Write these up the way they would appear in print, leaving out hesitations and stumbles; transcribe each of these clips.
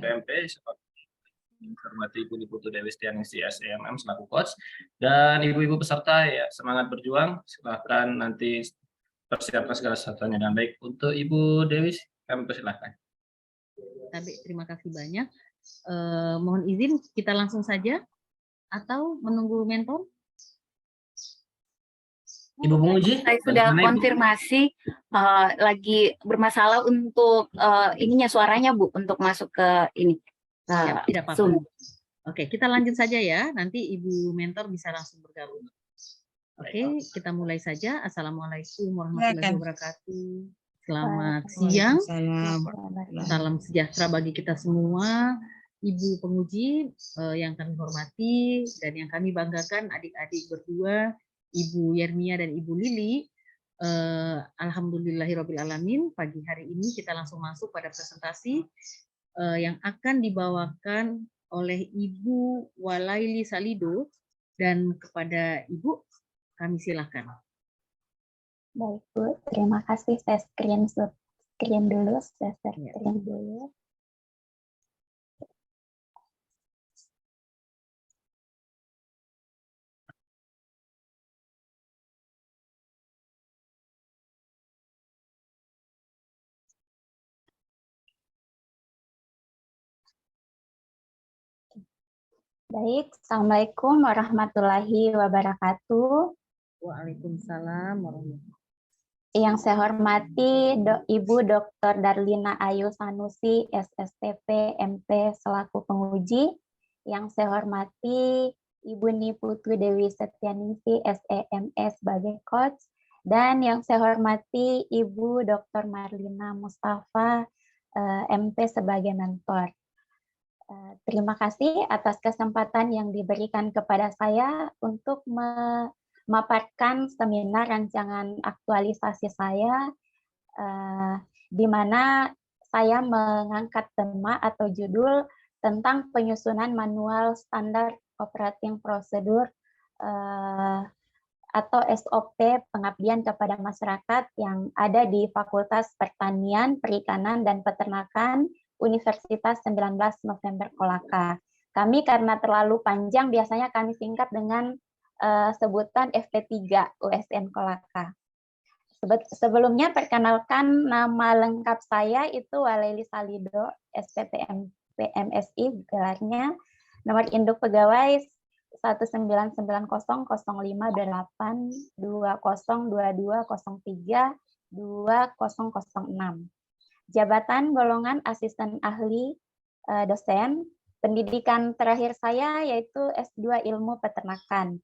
PMP, hormati Ibu Putu Dewi Setianingsih SEMM selaku coach, dan ibu-ibu peserta ya semangat berjuang, silahkan nanti persiapkan segala sesuatunya dengan baik. Untuk Ibu Dewi, kami persilahkan. Terima kasih banyak. Mohon izin kita langsung saja atau menunggu mentor? Ibu penguji, saya sudah konfirmasi lagi bermasalah untuk ininya suaranya Bu untuk masuk ke ini. Ya, tidak apa-apa. Oke, kita lanjut saja ya. Nanti Ibu mentor bisa langsung bergabung. Oke, kita mulai saja. Assalamualaikum warahmatullahi wabarakatuh. Selamat siang. Salam sejahtera bagi kita semua. Ibu penguji yang kami hormati dan yang kami banggakan, adik-adik berdua, Ibu Yermia dan Ibu Lili. Alhamdulillahirrabbilalamin, pagi hari ini kita langsung masuk pada presentasi yang akan dibawakan oleh Ibu Walaili Salido, dan kepada Ibu kami silakan. Baik Bu, terima kasih. Saya screen dulu, saya screen dulu. Baik, Assalamualaikum warahmatullahi wabarakatuh. Waalaikumsalam warahmatullahi wabarakatuh. Yang saya hormati Ibu Dr. Darlina Ayu Sanusi, SSTP MP selaku penguji. Yang saya hormati Ibu Niputu Dewi Setianingsih, SEMS sebagai coach. Dan yang saya hormati Ibu Dr. Marlina Mustafa, MP sebagai mentor. Terima kasih atas kesempatan yang diberikan kepada saya untuk memaparkan seminar rancangan aktualisasi saya, di mana saya mengangkat tema atau judul tentang penyusunan manual standar operating procedure atau SOP pengabdian kepada masyarakat yang ada di Fakultas Pertanian, Perikanan, dan Peternakan Universitas 19 November Kolaka. Kami karena terlalu panjang biasanya kami singkat dengan sebutan FP3 USN Kolaka. Sebelumnya perkenalkan, nama lengkap saya itu Walaili Salido, SPPM PMSI gelarnya, nomor induk pegawai 199082022032006. Jabatan golongan asisten ahli dosen. Pendidikan terakhir saya yaitu S2 Ilmu Peternakan.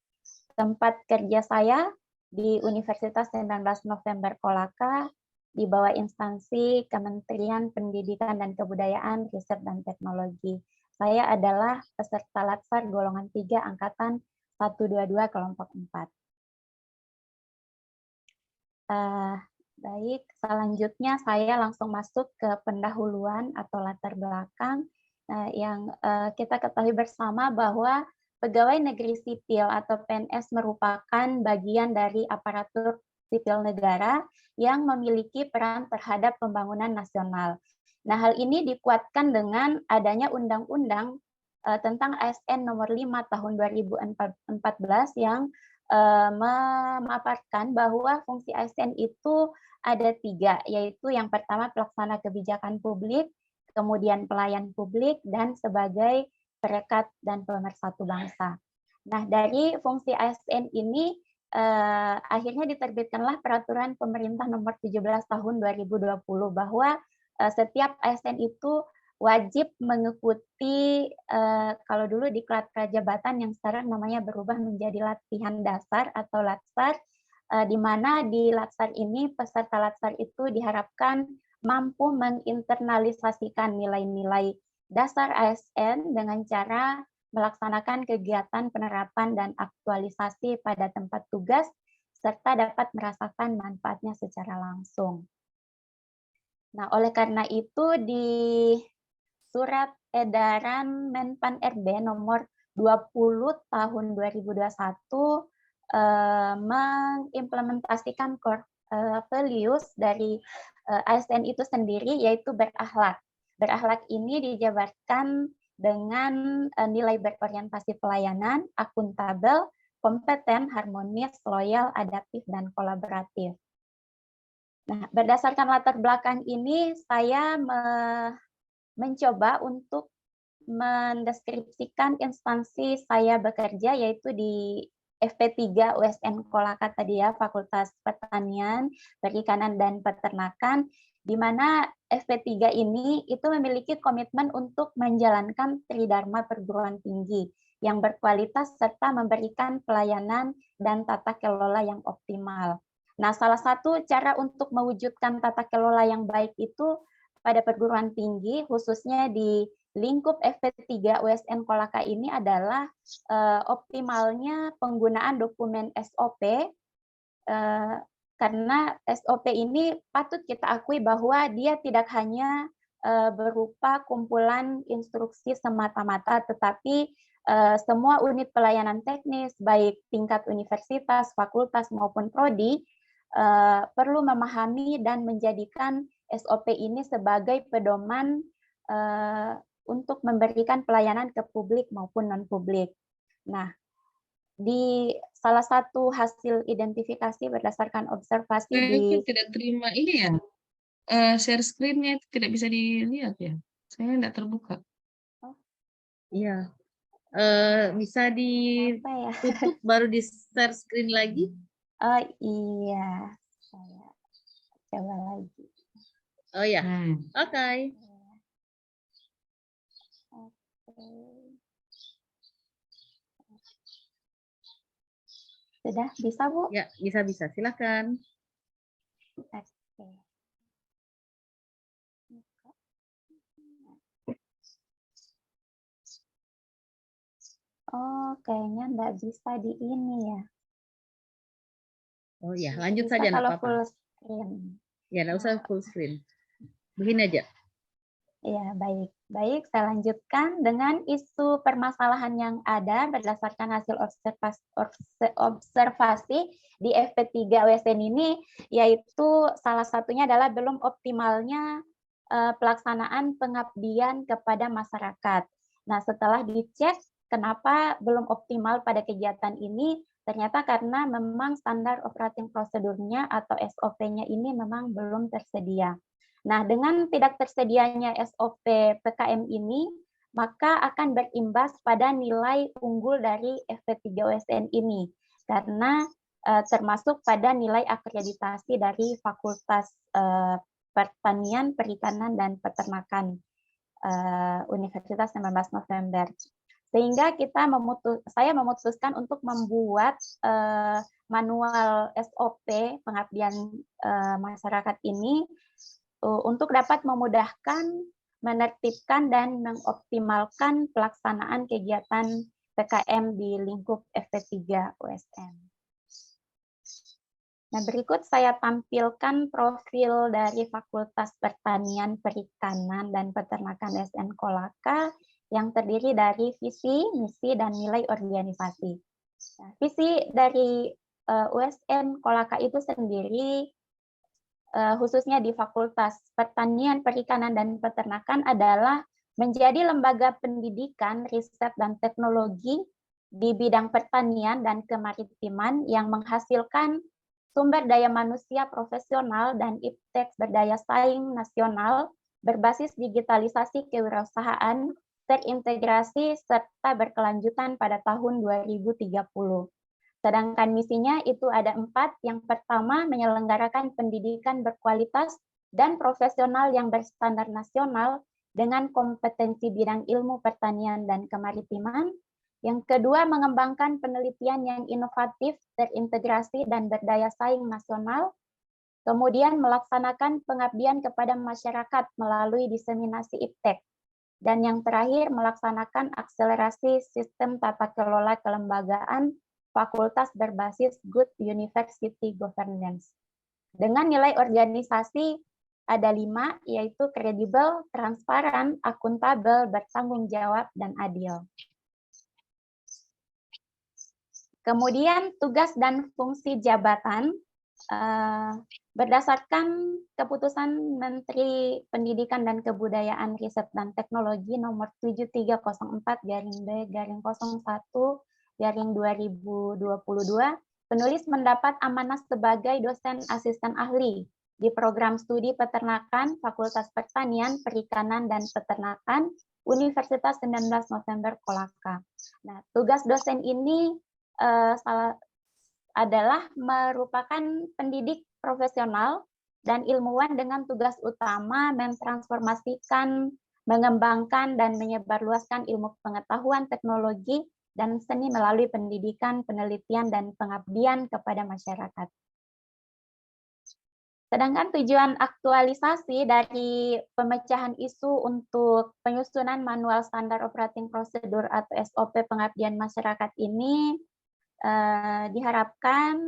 Tempat kerja saya di Universitas 19 November Kolaka di bawah instansi Kementerian Pendidikan dan Kebudayaan, Riset dan Teknologi. Saya adalah peserta Latsar golongan 3 angkatan 122 kelompok 4. Baik, selanjutnya saya langsung masuk ke pendahuluan atau latar belakang yang kita ketahui bersama bahwa pegawai negeri sipil atau PNS merupakan bagian dari aparatur sipil negara yang memiliki peran terhadap pembangunan nasional. Nah, hal ini dikuatkan dengan adanya undang-undang tentang ASN nomor 5 tahun 2014 yang memaparkan bahwa fungsi ASN itu ada 3, yaitu yang pertama pelaksana kebijakan publik, kemudian pelayan publik, dan sebagai perekat dan pemersatu bangsa. Nah, dari fungsi ASN ini akhirnya diterbitkanlah peraturan pemerintah nomor 17 tahun 2020 bahwa setiap ASN itu wajib mengikuti, kalau dulu diklat prajabatan yang sekarang namanya berubah menjadi latihan dasar atau latsar, di mana di latsar ini peserta latsar itu diharapkan mampu menginternalisasikan nilai-nilai dasar ASN dengan cara melaksanakan kegiatan penerapan dan aktualisasi pada tempat tugas, serta dapat merasakan manfaatnya secara langsung. Nah, oleh karena itu di Surat Edaran Menpan RB nomor 20 tahun 2021 mengimplementasikan core values dari ASN itu sendiri, yaitu berakhlak. Berakhlak ini dijabarkan dengan nilai berorientasi pelayanan, akuntabel, kompeten, harmonis, loyal, adaptif, dan kolaboratif. Nah, berdasarkan latar belakang ini, saya mencoba untuk mendeskripsikan instansi saya bekerja, yaitu di FP3 USN Kolaka tadi ya, Fakultas Pertanian, Perikanan, dan Peternakan, di mana FP3 ini itu memiliki komitmen untuk menjalankan Tridharma perguruan tinggi yang berkualitas serta memberikan pelayanan dan tata kelola yang optimal. Nah, salah satu cara untuk mewujudkan tata kelola yang baik itu pada perguruan tinggi, khususnya di lingkup FP3 USN Kolaka ini adalah optimalnya penggunaan dokumen SOP, karena SOP ini patut kita akui bahwa dia tidak hanya berupa kumpulan instruksi semata-mata, tetapi semua unit pelayanan teknis, baik tingkat universitas, fakultas, maupun prodi, perlu memahami dan menjadikan SOP ini sebagai pedoman untuk memberikan pelayanan ke publik maupun non-publik. Nah, di salah satu hasil identifikasi berdasarkan observasi Kayaknya tidak terima ini ya, share screen-nya tidak bisa dilihat ya. Saya tidak terbuka. Iya. Bisa ditutup baru di share screen lagi. Oh iya, saya coba lagi. Oh ya, oke. Sudah bisa, Bu? Ya, bisa. Silakan. Oke. Oh, kayaknya nggak bisa di ini ya. Oh ya, lanjut Bisa saja, kalau nggak full apa-apa. screen. Ya, nggak usah full screen. Begini aja. Ya, baik. Baik, saya lanjutkan dengan isu permasalahan yang ada berdasarkan hasil observasi di FP3 USN ini, yaitu salah satunya adalah belum optimalnya pelaksanaan pengabdian kepada masyarakat. Nah, setelah dicek kenapa belum optimal pada kegiatan ini, ternyata karena memang standar operating prosedurnya atau SOP-nya ini memang belum tersedia. Nah, dengan tidak tersedianya SOP PKM ini, maka akan berimbas pada nilai unggul dari FP3 USN ini, karena termasuk pada nilai akreditasi dari Fakultas Pertanian, Perikanan, dan Peternakan Universitas 19 November. Sehingga saya memutuskan untuk membuat manual SOP pengabdian masyarakat ini untuk dapat memudahkan, menertibkan, dan mengoptimalkan pelaksanaan kegiatan PKM di lingkup FP3 USN. Nah, berikut saya tampilkan profil dari Fakultas Pertanian, Perikanan, dan Peternakan SN Kolaka yang terdiri dari visi, misi, dan nilai organisasi. Nah, visi dari USN Kolaka itu sendiri, khususnya di Fakultas Pertanian, Perikanan, dan Peternakan adalah menjadi lembaga pendidikan, riset, dan teknologi di bidang pertanian dan kemaritiman yang menghasilkan sumber daya manusia profesional dan iptek berdaya saing nasional berbasis digitalisasi kewirausahaan, terintegrasi, serta berkelanjutan pada tahun 2030. Sedangkan misinya itu ada 4. Yang pertama, menyelenggarakan pendidikan berkualitas dan profesional yang berstandar nasional dengan kompetensi bidang ilmu pertanian dan kemaritiman. Yang kedua, mengembangkan penelitian yang inovatif, terintegrasi, dan berdaya saing nasional. Kemudian melaksanakan pengabdian kepada masyarakat melalui diseminasi iptek. Dan yang terakhir, melaksanakan akselerasi sistem tata kelola kelembagaan fakultas berbasis Good University Governance. Dengan nilai organisasi ada 5, yaitu kredibel, transparan, akuntabel, bertanggung jawab, dan adil. Kemudian tugas dan fungsi jabatan Berdasarkan keputusan Menteri Pendidikan dan Kebudayaan Riset dan Teknologi nomor 7304-B-01-2022, penulis mendapat amanah sebagai dosen asisten ahli di program studi peternakan Fakultas Pertanian, Perikanan, dan Peternakan Universitas 19 November Kolaka. Nah, tugas dosen ini adalah merupakan pendidik profesional dan ilmuwan dengan tugas utama mentransformasikan, mengembangkan, dan menyebarluaskan ilmu pengetahuan, teknologi, dan seni melalui pendidikan, penelitian, dan pengabdian kepada masyarakat. Sedangkan tujuan aktualisasi dari pemecahan isu untuk penyusunan manual standar operating procedure atau SOP pengabdian masyarakat ini diharapkan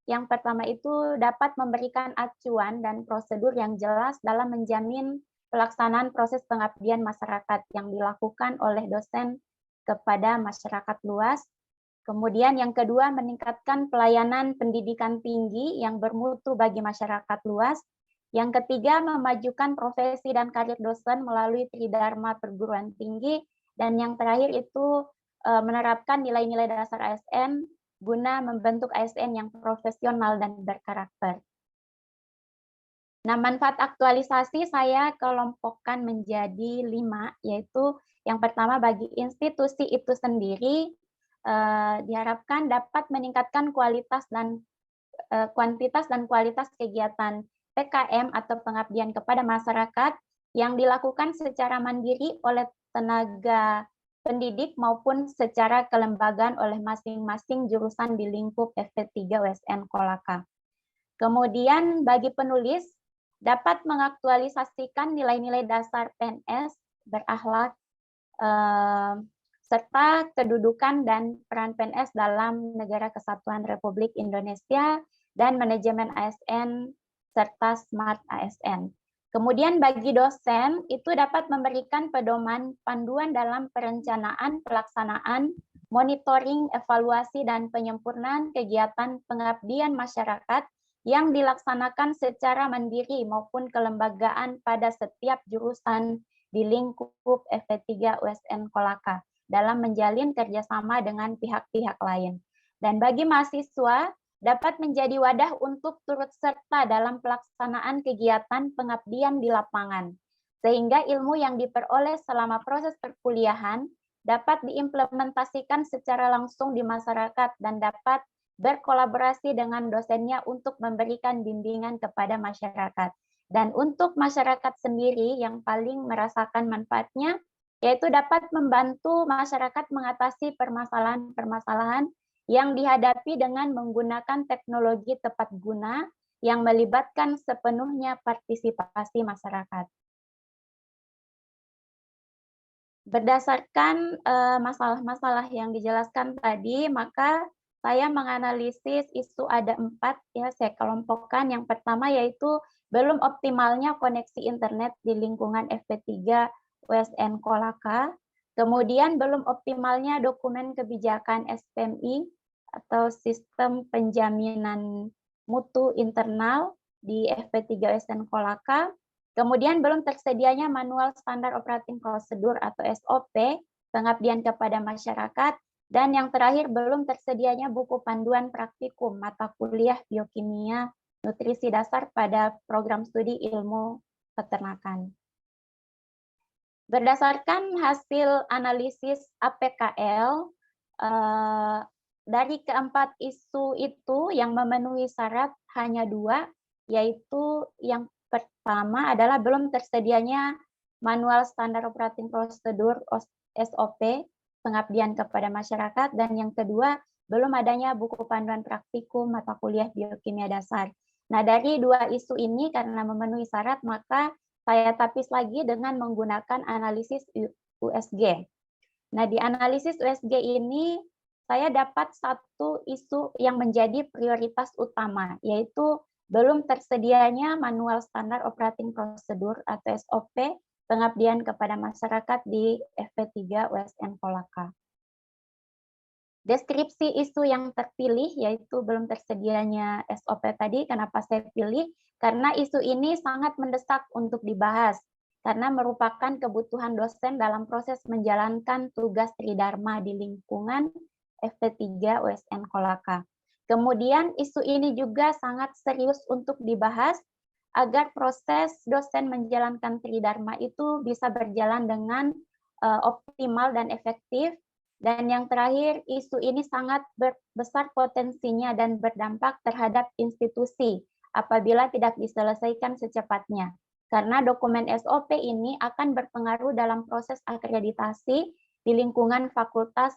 yang pertama itu dapat memberikan acuan dan prosedur yang jelas dalam menjamin pelaksanaan proses pengabdian masyarakat yang dilakukan oleh dosen kepada masyarakat luas. Kemudian yang kedua, meningkatkan pelayanan pendidikan tinggi yang bermutu bagi masyarakat luas. Yang ketiga, memajukan profesi dan karir dosen melalui Tridharma perguruan tinggi. Dan yang terakhir itu menerapkan nilai-nilai dasar ASN guna membentuk ASN yang profesional dan berkarakter. Nah, manfaat aktualisasi saya kelompokkan menjadi 5, yaitu yang pertama bagi institusi itu sendiri, diharapkan dapat meningkatkan kualitas dan kuantitas dan kualitas kegiatan PKM atau pengabdian kepada masyarakat yang dilakukan secara mandiri oleh tenaga pendidik maupun secara kelembagaan oleh masing-masing jurusan di lingkup FP3 USN Kolaka. Kemudian bagi penulis dapat mengaktualisasikan nilai-nilai dasar PNS, berakhlak, serta kedudukan dan peran PNS dalam Negara Kesatuan Republik Indonesia dan manajemen ASN serta Smart ASN. Kemudian bagi dosen itu dapat memberikan pedoman panduan dalam perencanaan, pelaksanaan, monitoring, evaluasi, dan penyempurnaan kegiatan pengabdian masyarakat yang dilaksanakan secara mandiri maupun kelembagaan pada setiap jurusan di lingkup FP3 USN Kolaka dalam menjalin kerjasama dengan pihak-pihak lain. Dan bagi mahasiswa, dapat menjadi wadah untuk turut serta dalam pelaksanaan kegiatan pengabdian di lapangan, sehingga ilmu yang diperoleh selama proses perkuliahan dapat diimplementasikan secara langsung di masyarakat dan dapat berkolaborasi dengan dosennya untuk memberikan bimbingan kepada masyarakat. Dan untuk masyarakat sendiri yang paling merasakan manfaatnya, yaitu dapat membantu masyarakat mengatasi permasalahan-permasalahan yang dihadapi dengan menggunakan teknologi tepat guna yang melibatkan sepenuhnya partisipasi masyarakat. Berdasarkan masalah-masalah yang dijelaskan tadi, maka saya menganalisis isu ada 4, ya saya kelompokkan. Yang pertama yaitu belum optimalnya koneksi internet di lingkungan FP3 USN Kolaka. Kemudian belum optimalnya dokumen kebijakan SPMI atau sistem penjaminan mutu internal di FP3 USN Kolaka. Kemudian belum tersedianya manual standar operating procedure atau SOP pengabdian kepada masyarakat. Dan yang terakhir belum tersedianya buku panduan praktikum mata kuliah biokimia nutrisi dasar pada program studi ilmu peternakan. Berdasarkan hasil analisis APKL, dari keempat isu itu yang memenuhi syarat hanya 2, yaitu yang pertama adalah belum tersedianya manual standar operating procedure SOP pengabdian kepada masyarakat, dan yang kedua belum adanya buku panduan praktikum mata kuliah biokimia dasar. Nah, dari 2 isu ini karena memenuhi syarat, maka saya tapis lagi dengan menggunakan analisis USG. Nah, di analisis USG ini saya dapat satu isu yang menjadi prioritas utama, yaitu belum tersedianya manual standar operating procedure atau SOP pengabdian kepada masyarakat di FP3 USN Kolaka. Deskripsi isu yang terpilih, yaitu belum tersedianya SOP tadi. Kenapa saya pilih? Karena isu ini sangat mendesak untuk dibahas, karena merupakan kebutuhan dosen dalam proses menjalankan tugas tridharma di lingkungan FP3 USN Kolaka. Kemudian isu ini juga sangat serius untuk dibahas agar proses dosen menjalankan tridharma itu bisa berjalan dengan optimal dan efektif. Dan yang terakhir, isu ini sangat besar potensinya dan berdampak terhadap institusi apabila tidak diselesaikan secepatnya. Karena dokumen SOP ini akan berpengaruh dalam proses akreditasi di lingkungan Fakultas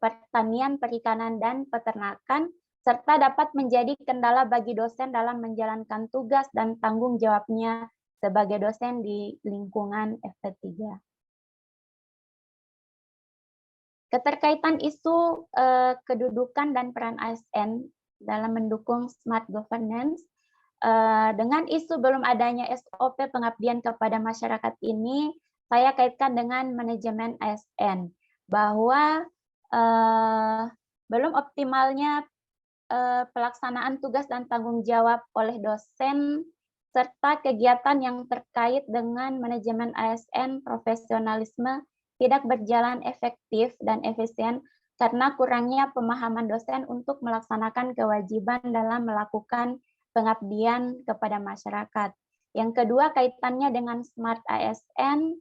Pertanian, Perikanan, dan Peternakan, serta dapat menjadi kendala bagi dosen dalam menjalankan tugas dan tanggung jawabnya sebagai dosen di lingkungan FP3. Keterkaitan isu kedudukan dan peran ASN dalam mendukung smart governance, dengan isu belum adanya SOP pengabdian kepada masyarakat ini, saya kaitkan dengan manajemen ASN, bahwa belum optimalnya pelaksanaan tugas dan tanggung jawab oleh dosen, serta kegiatan yang terkait dengan manajemen ASN, profesionalisme, tidak berjalan efektif dan efisien karena kurangnya pemahaman dosen untuk melaksanakan kewajiban dalam melakukan pengabdian kepada masyarakat. Yang kedua, kaitannya dengan smart ASN,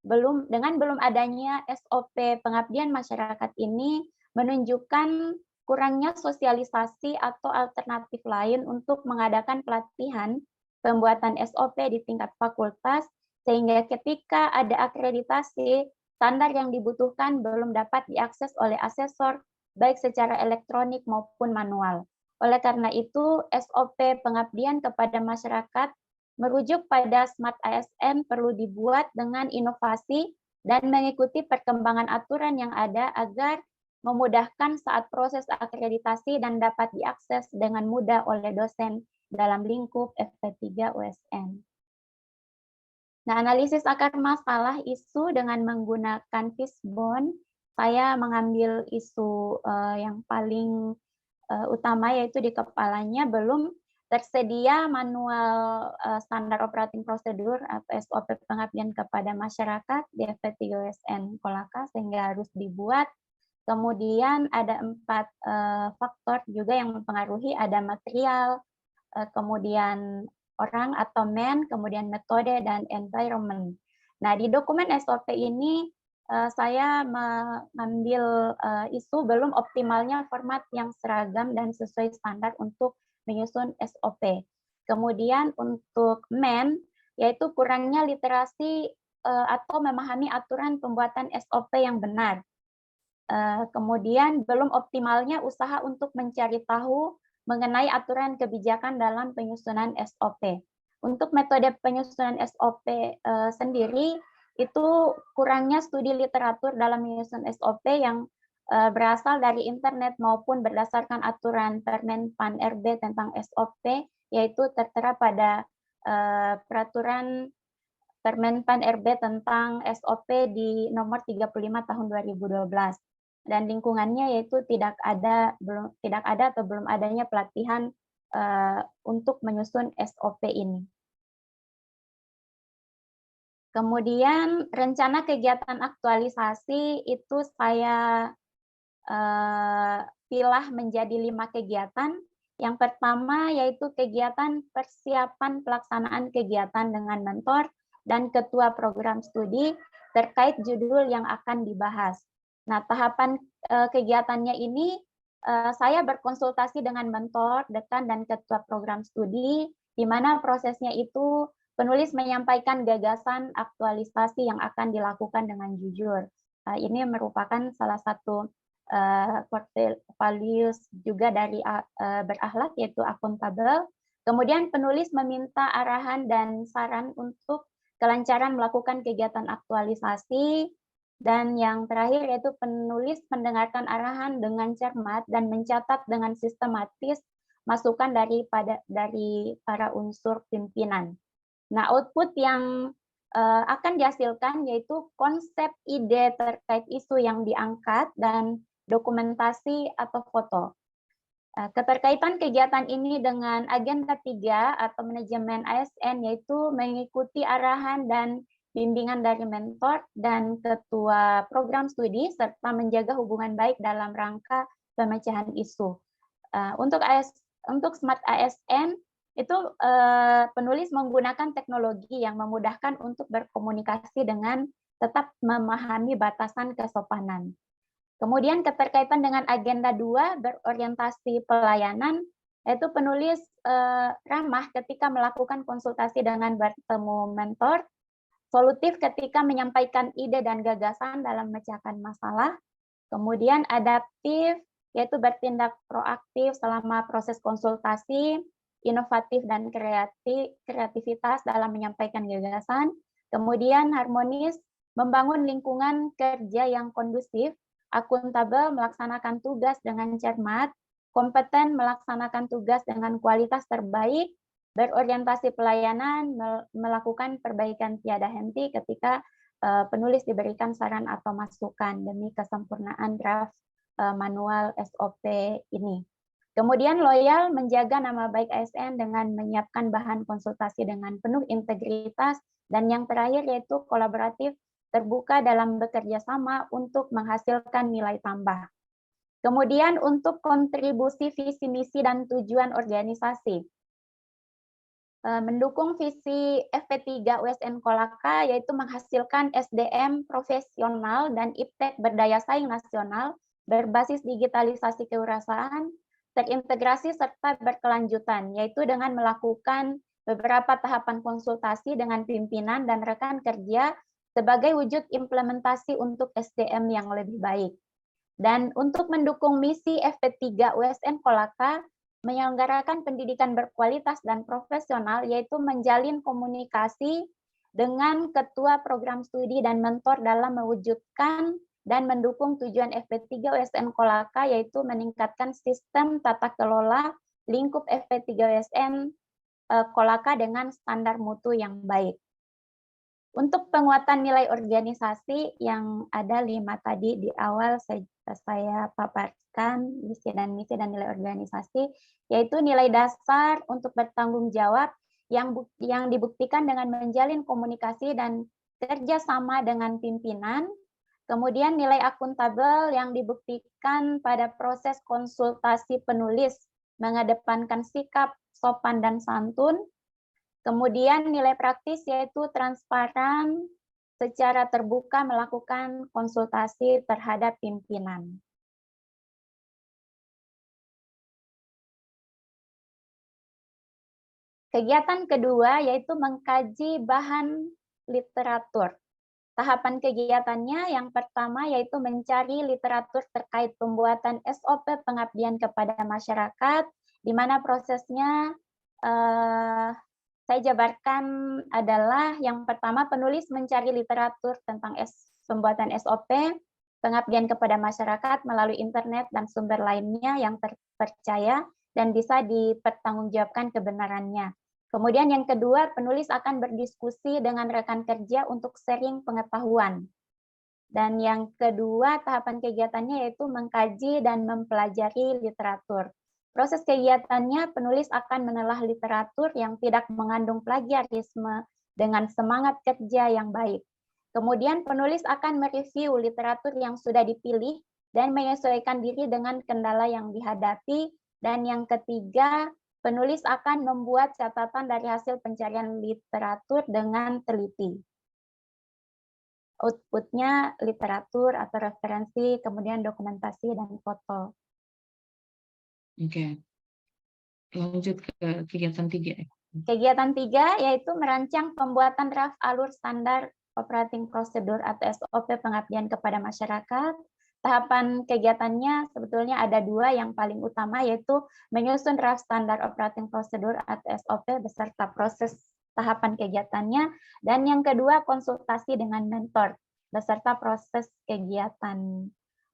belum adanya SOP pengabdian masyarakat ini menunjukkan kurangnya sosialisasi atau alternatif lain untuk mengadakan pelatihan pembuatan SOP di tingkat fakultas, sehingga ketika ada akreditasi, standar yang dibutuhkan belum dapat diakses oleh asesor, baik secara elektronik maupun manual. Oleh karena itu, SOP pengabdian kepada masyarakat merujuk pada Smart ASN perlu dibuat dengan inovasi dan mengikuti perkembangan aturan yang ada agar memudahkan saat proses akreditasi dan dapat diakses dengan mudah oleh dosen dalam lingkup FP3 USN. Nah, analisis akar masalah isu dengan menggunakan fishbone, saya mengambil isu yang paling utama, yaitu di kepalanya belum tersedia manual standar operating procedure atau SOP pengabdian kepada masyarakat di FP3 USN Kolaka, sehingga harus dibuat. Kemudian ada 4 faktor juga yang mempengaruhi, ada material, kemudian orang atau man, kemudian metode, dan environment. Nah, di dokumen SOP ini saya mengambil isu belum optimalnya format yang seragam dan sesuai standar untuk menyusun SOP. Kemudian untuk man, yaitu kurangnya literasi atau memahami aturan pembuatan SOP yang benar. Kemudian belum optimalnya usaha untuk mencari tahu mengenai aturan kebijakan dalam penyusunan SOP. Untuk metode penyusunan SOP sendiri, itu kurangnya studi literatur dalam menyusun SOP yang berasal dari internet maupun berdasarkan aturan Permen Pan RB tentang SOP, yaitu tertera pada peraturan Permen Pan RB tentang SOP di nomor 35 tahun 2012. Dan lingkungannya yaitu tidak ada atau belum adanya pelatihan untuk menyusun SOP ini. Kemudian rencana kegiatan aktualisasi itu saya pilah menjadi 5 kegiatan. Yang pertama yaitu kegiatan persiapan pelaksanaan kegiatan dengan mentor dan ketua program studi terkait judul yang akan dibahas. Nah, tahapan kegiatannya ini saya berkonsultasi dengan mentor, dekan, dan ketua program studi, di mana prosesnya itu penulis menyampaikan gagasan aktualisasi yang akan dilakukan dengan jujur. Ini merupakan salah satu core values juga dari berakhlak, yaitu akuntabel. Kemudian penulis meminta arahan dan saran untuk kelancaran melakukan kegiatan aktualisasi. Dan yang terakhir yaitu penulis mendengarkan arahan dengan cermat dan mencatat dengan sistematis masukan dari para unsur pimpinan. Nah, output yang akan dihasilkan, yaitu konsep ide terkait isu yang diangkat dan dokumentasi atau foto. Keterkaitan kegiatan ini dengan agenda 3 atau manajemen ASN, yaitu mengikuti arahan dan bimbingan dari mentor dan ketua program studi, serta menjaga hubungan baik dalam rangka pemecahan isu. Untuk Smart ASN, itu penulis menggunakan teknologi yang memudahkan untuk berkomunikasi dengan tetap memahami batasan kesopanan. Kemudian keterkaitan dengan agenda 2 berorientasi pelayanan, yaitu penulis ramah ketika melakukan konsultasi dengan bertemu mentor, solutif ketika menyampaikan ide dan gagasan dalam memecahkan masalah, kemudian adaptif, yaitu bertindak proaktif selama proses konsultasi, inovatif dan kreativitas dalam menyampaikan gagasan, kemudian harmonis, membangun lingkungan kerja yang kondusif, akuntabel, melaksanakan tugas dengan cermat, kompeten, melaksanakan tugas dengan kualitas terbaik, berorientasi pelayanan, melakukan perbaikan tiada henti ketika penulis diberikan saran atau masukan demi kesempurnaan draft manual SOP ini. Kemudian loyal, menjaga nama baik ASN dengan menyiapkan bahan konsultasi dengan penuh integritas, dan yang terakhir yaitu kolaboratif, terbuka dalam bekerja sama untuk menghasilkan nilai tambah. Kemudian untuk kontribusi visi misi dan tujuan organisasi. Mendukung visi FP3 USN Kolaka, yaitu menghasilkan SDM profesional dan iptek berdaya saing nasional, berbasis digitalisasi kewirausahaan, terintegrasi serta berkelanjutan, yaitu dengan melakukan beberapa tahapan konsultasi dengan pimpinan dan rekan kerja sebagai wujud implementasi untuk SDM yang lebih baik. Dan untuk mendukung misi FP3 USN Kolaka, menyelenggarakan pendidikan berkualitas dan profesional, yaitu menjalin komunikasi dengan ketua program studi dan mentor dalam mewujudkan dan mendukung tujuan FP3 USN Kolaka, yaitu meningkatkan sistem tata kelola lingkup FP3 USN Kolaka dengan standar mutu yang baik. Untuk penguatan nilai organisasi yang ada 5 tadi di awal saya paparkan, misi dan nilai organisasi, yaitu nilai dasar untuk bertanggung jawab yang dibuktikan dengan menjalin komunikasi dan kerjasama dengan pimpinan. Kemudian nilai akuntabel yang dibuktikan pada proses konsultasi penulis, mengedepankan sikap sopan dan santun. Kemudian nilai praktis yaitu transparan, secara terbuka melakukan konsultasi terhadap pimpinan. Kegiatan kedua yaitu mengkaji bahan literatur. Tahapan kegiatannya yang pertama yaitu mencari literatur terkait pembuatan SOP pengabdian kepada masyarakat, di mana prosesnya saya jabarkan adalah yang pertama penulis mencari literatur tentang pembuatan SOP pengabdian kepada masyarakat melalui internet dan sumber lainnya yang terpercaya dan bisa dipertanggungjawabkan kebenarannya. Kemudian yang kedua, penulis akan berdiskusi dengan rekan kerja untuk sharing pengetahuan. Dan yang kedua, tahapan kegiatannya yaitu mengkaji dan mempelajari literatur. Proses kegiatannya, penulis akan menelaah literatur yang tidak mengandung plagiarisme dengan semangat kerja yang baik. Kemudian penulis akan mereview literatur yang sudah dipilih dan menyesuaikan diri dengan kendala yang dihadapi. Dan yang ketiga, penulis akan membuat catatan dari hasil pencarian literatur dengan teliti. Outputnya literatur atau referensi, kemudian dokumentasi dan foto. Oke. Lanjut ke kegiatan 3. Kegiatan 3 yaitu merancang pembuatan draft alur standar operating procedure atau SOP pengabdian kepada masyarakat. Tahapan kegiatannya sebetulnya ada 2 yang paling utama, yaitu menyusun draft standar operating procedure atau SOP beserta proses tahapan kegiatannya, dan yang kedua konsultasi dengan mentor beserta proses kegiatan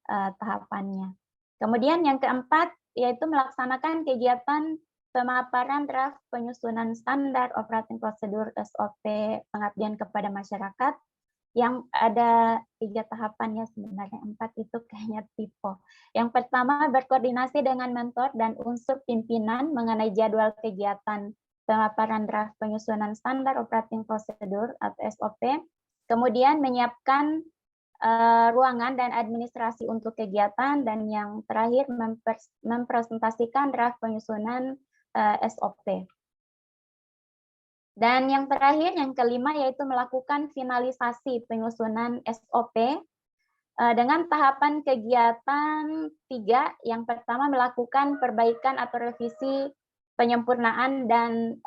tahapannya. Kemudian yang keempat yaitu melaksanakan kegiatan pemaparan draft penyusunan standar operating prosedur SOP pengabdian kepada masyarakat yang ada 3 tahapannya sebenarnya, 4 itu kayaknya tipe. Yang pertama, berkoordinasi dengan mentor dan unsur pimpinan mengenai jadwal kegiatan pemaparan draft penyusunan standar operating prosedur atau SOP, kemudian menyiapkan ruangan dan administrasi untuk kegiatan, dan yang terakhir mempresentasikan draft penyusunan SOP. Dan yang terakhir, yang kelima, yaitu melakukan finalisasi penyusunan SOP dengan tahapan kegiatan 3. Yang pertama, melakukan perbaikan atau revisi penyempurnaan dan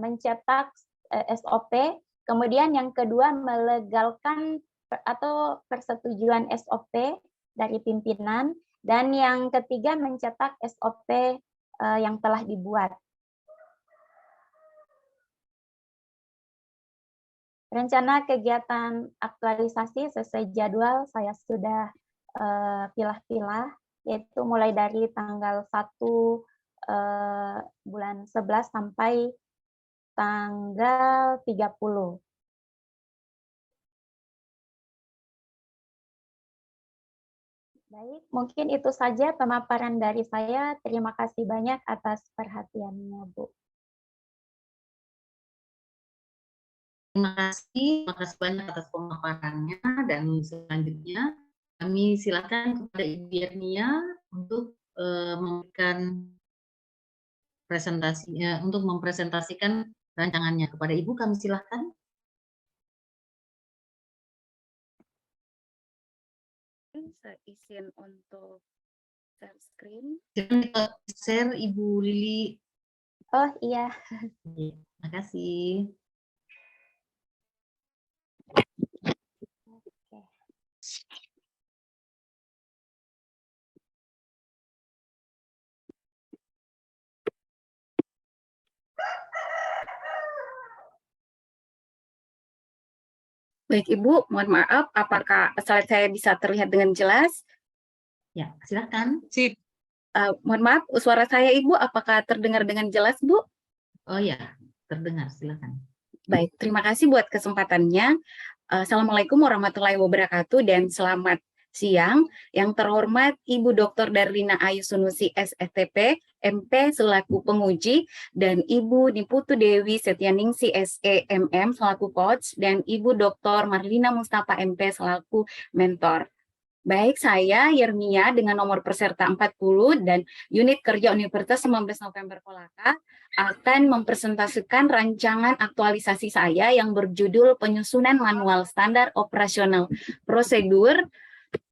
mencetak SOP. Kemudian yang kedua, melegalkan atau persetujuan SOP dari pimpinan. Dan yang ketiga, mencetak SOP yang telah dibuat. Rencana kegiatan aktualisasi sesuai jadwal saya sudah pilah-pilah, yaitu mulai dari tanggal 1 bulan 11 sampai tanggal 30. Baik, mungkin itu saja pemaparan dari saya. Terima kasih banyak atas perhatiannya, Bu. Terima kasih banyak atas pemaparannya, dan selanjutnya kami silakan kepada Ibu Yernia untuk memberikan presentasinya, untuk mempresentasikan rancangannya. Kepada Ibu kami silakan. Saya izin untuk share screen. Silakan share Ibu Lili. Oh iya. Terima kasih. Baik Ibu, mohon maaf, apakah slide saya bisa terlihat dengan jelas? Ya, silakan. Sip. Mohon maaf, suara saya Ibu, apakah terdengar dengan jelas Bu? Oh ya, terdengar, silakan. Baik, terima kasih buat kesempatannya. Assalamualaikum warahmatullahi wabarakatuh dan selamat siang. Yang terhormat Ibu Dr. Darlina Ayu Sunusi SFTP, MP selaku penguji, dan Ibu Niputu Dewi Setianingsi SE MM selaku coach, dan Ibu Dr. Marlina Mustafa MP selaku mentor. Baik, saya Yernia dengan nomor peserta 40 dan unit kerja Universitas 19 November Kolaka akan mempresentasikan rancangan aktualisasi saya yang berjudul Penyusunan Manual Standar Operasional Prosedur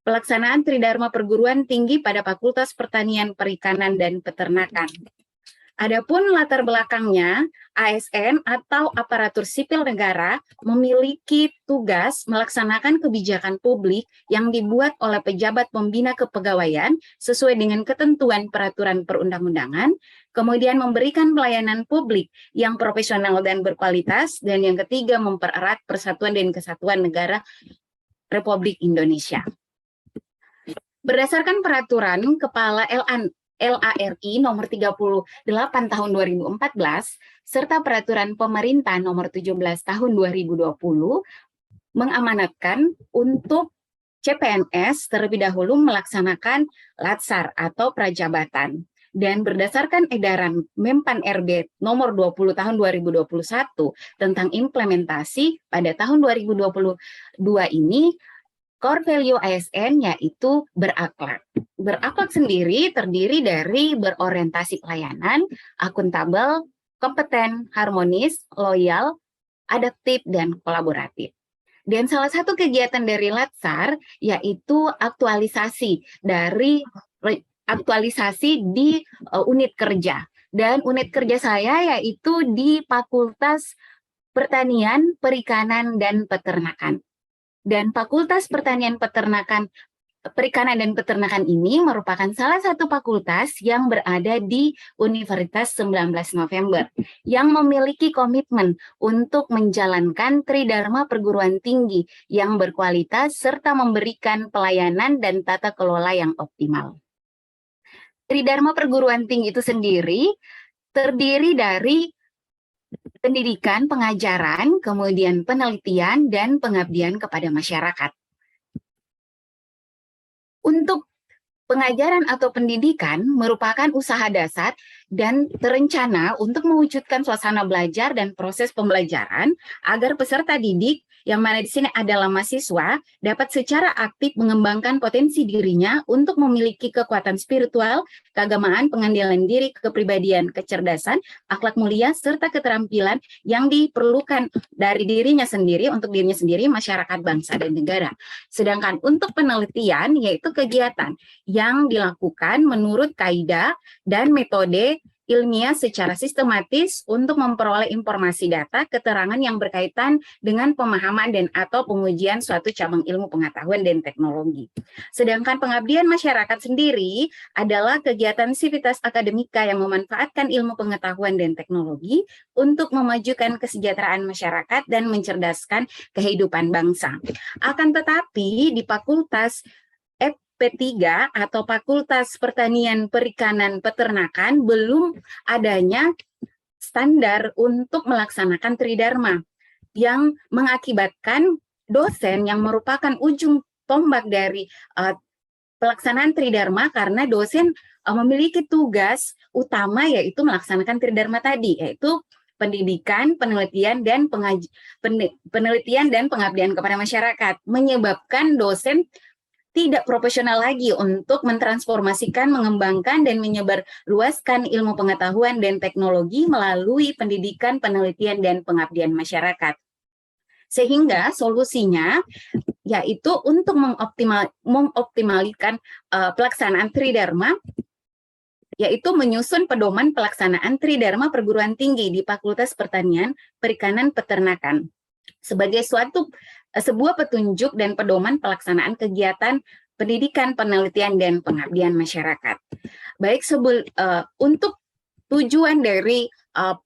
Pelaksanaan Tridharma Perguruan Tinggi pada Fakultas Pertanian, Perikanan, dan Peternakan. Adapun latar belakangnya, ASN atau aparatur sipil negara memiliki tugas melaksanakan kebijakan publik yang dibuat oleh pejabat pembina kepegawaian sesuai dengan ketentuan peraturan perundang-undangan, kemudian memberikan pelayanan publik yang profesional dan berkualitas, dan yang ketiga mempererat persatuan dan kesatuan negara Republik Indonesia. Berdasarkan peraturan Kepala LARI nomor 38 tahun 2014 serta peraturan pemerintah nomor 17 tahun 2020 mengamanatkan untuk CPNS terlebih dahulu melaksanakan latsar atau prajabatan. Dan berdasarkan edaran Menpan RB nomor 20 tahun 2021 tentang implementasi pada tahun 2022 ini, core value ASN yaitu berakhlak. Berakhlak sendiri terdiri dari berorientasi pelayanan, akuntabel, kompeten, harmonis, loyal, adaptif, dan kolaboratif. Dan salah satu kegiatan dari Latsar yaitu aktualisasi di unit kerja. Dan unit kerja saya yaitu di Fakultas Pertanian, Perikanan, dan Peternakan. Dan Fakultas Pertanian, Perikanan, dan Peternakan ini merupakan salah satu fakultas yang berada di Universitas 19 November yang memiliki komitmen untuk menjalankan Tridharma Perguruan Tinggi yang berkualitas serta memberikan pelayanan dan tata kelola yang optimal. Tridharma Perguruan Tinggi itu sendiri terdiri dari pendidikan, pengajaran, kemudian penelitian, dan pengabdian kepada masyarakat. Untuk pengajaran atau pendidikan merupakan usaha dasar dan terencana untuk mewujudkan suasana belajar dan proses pembelajaran agar peserta didik yang mana di sini adalah mahasiswa dapat secara aktif mengembangkan potensi dirinya untuk memiliki kekuatan spiritual, keagamaan, pengendalian diri, kepribadian, kecerdasan, akhlak mulia, serta keterampilan yang diperlukan dari dirinya sendiri untuk dirinya sendiri, masyarakat, bangsa, dan negara. Sedangkan untuk penelitian yaitu kegiatan yang dilakukan menurut kaidah dan metode ilmiah secara sistematis untuk memperoleh informasi data, keterangan yang berkaitan dengan pemahaman dan atau pengujian suatu cabang ilmu pengetahuan dan teknologi. Sedangkan pengabdian masyarakat sendiri adalah kegiatan sivitas akademika yang memanfaatkan ilmu pengetahuan dan teknologi untuk memajukan kesejahteraan masyarakat dan mencerdaskan kehidupan bangsa. Akan tetapi di Fakultas P3 atau Fakultas Pertanian, Perikanan, Peternakan belum adanya standar untuk melaksanakan Tridharma yang mengakibatkan dosen yang merupakan ujung tombak dari pelaksanaan Tridharma karena dosen memiliki tugas utama yaitu melaksanakan Tridharma tadi, yaitu pendidikan, penelitian, dan pengabdian kepada masyarakat, menyebabkan dosen tidak profesional lagi untuk mentransformasikan, mengembangkan, dan menyebarluaskan ilmu pengetahuan dan teknologi melalui pendidikan, penelitian, dan pengabdian masyarakat. Sehingga solusinya yaitu untuk mengoptimalkan pelaksanaan Tridharma, yaitu menyusun pedoman pelaksanaan Tridharma perguruan tinggi di Fakultas Pertanian, Perikanan, Peternakan sebagai sebuah petunjuk dan pedoman pelaksanaan kegiatan pendidikan, penelitian, dan pengabdian masyarakat. Baik, untuk tujuan dari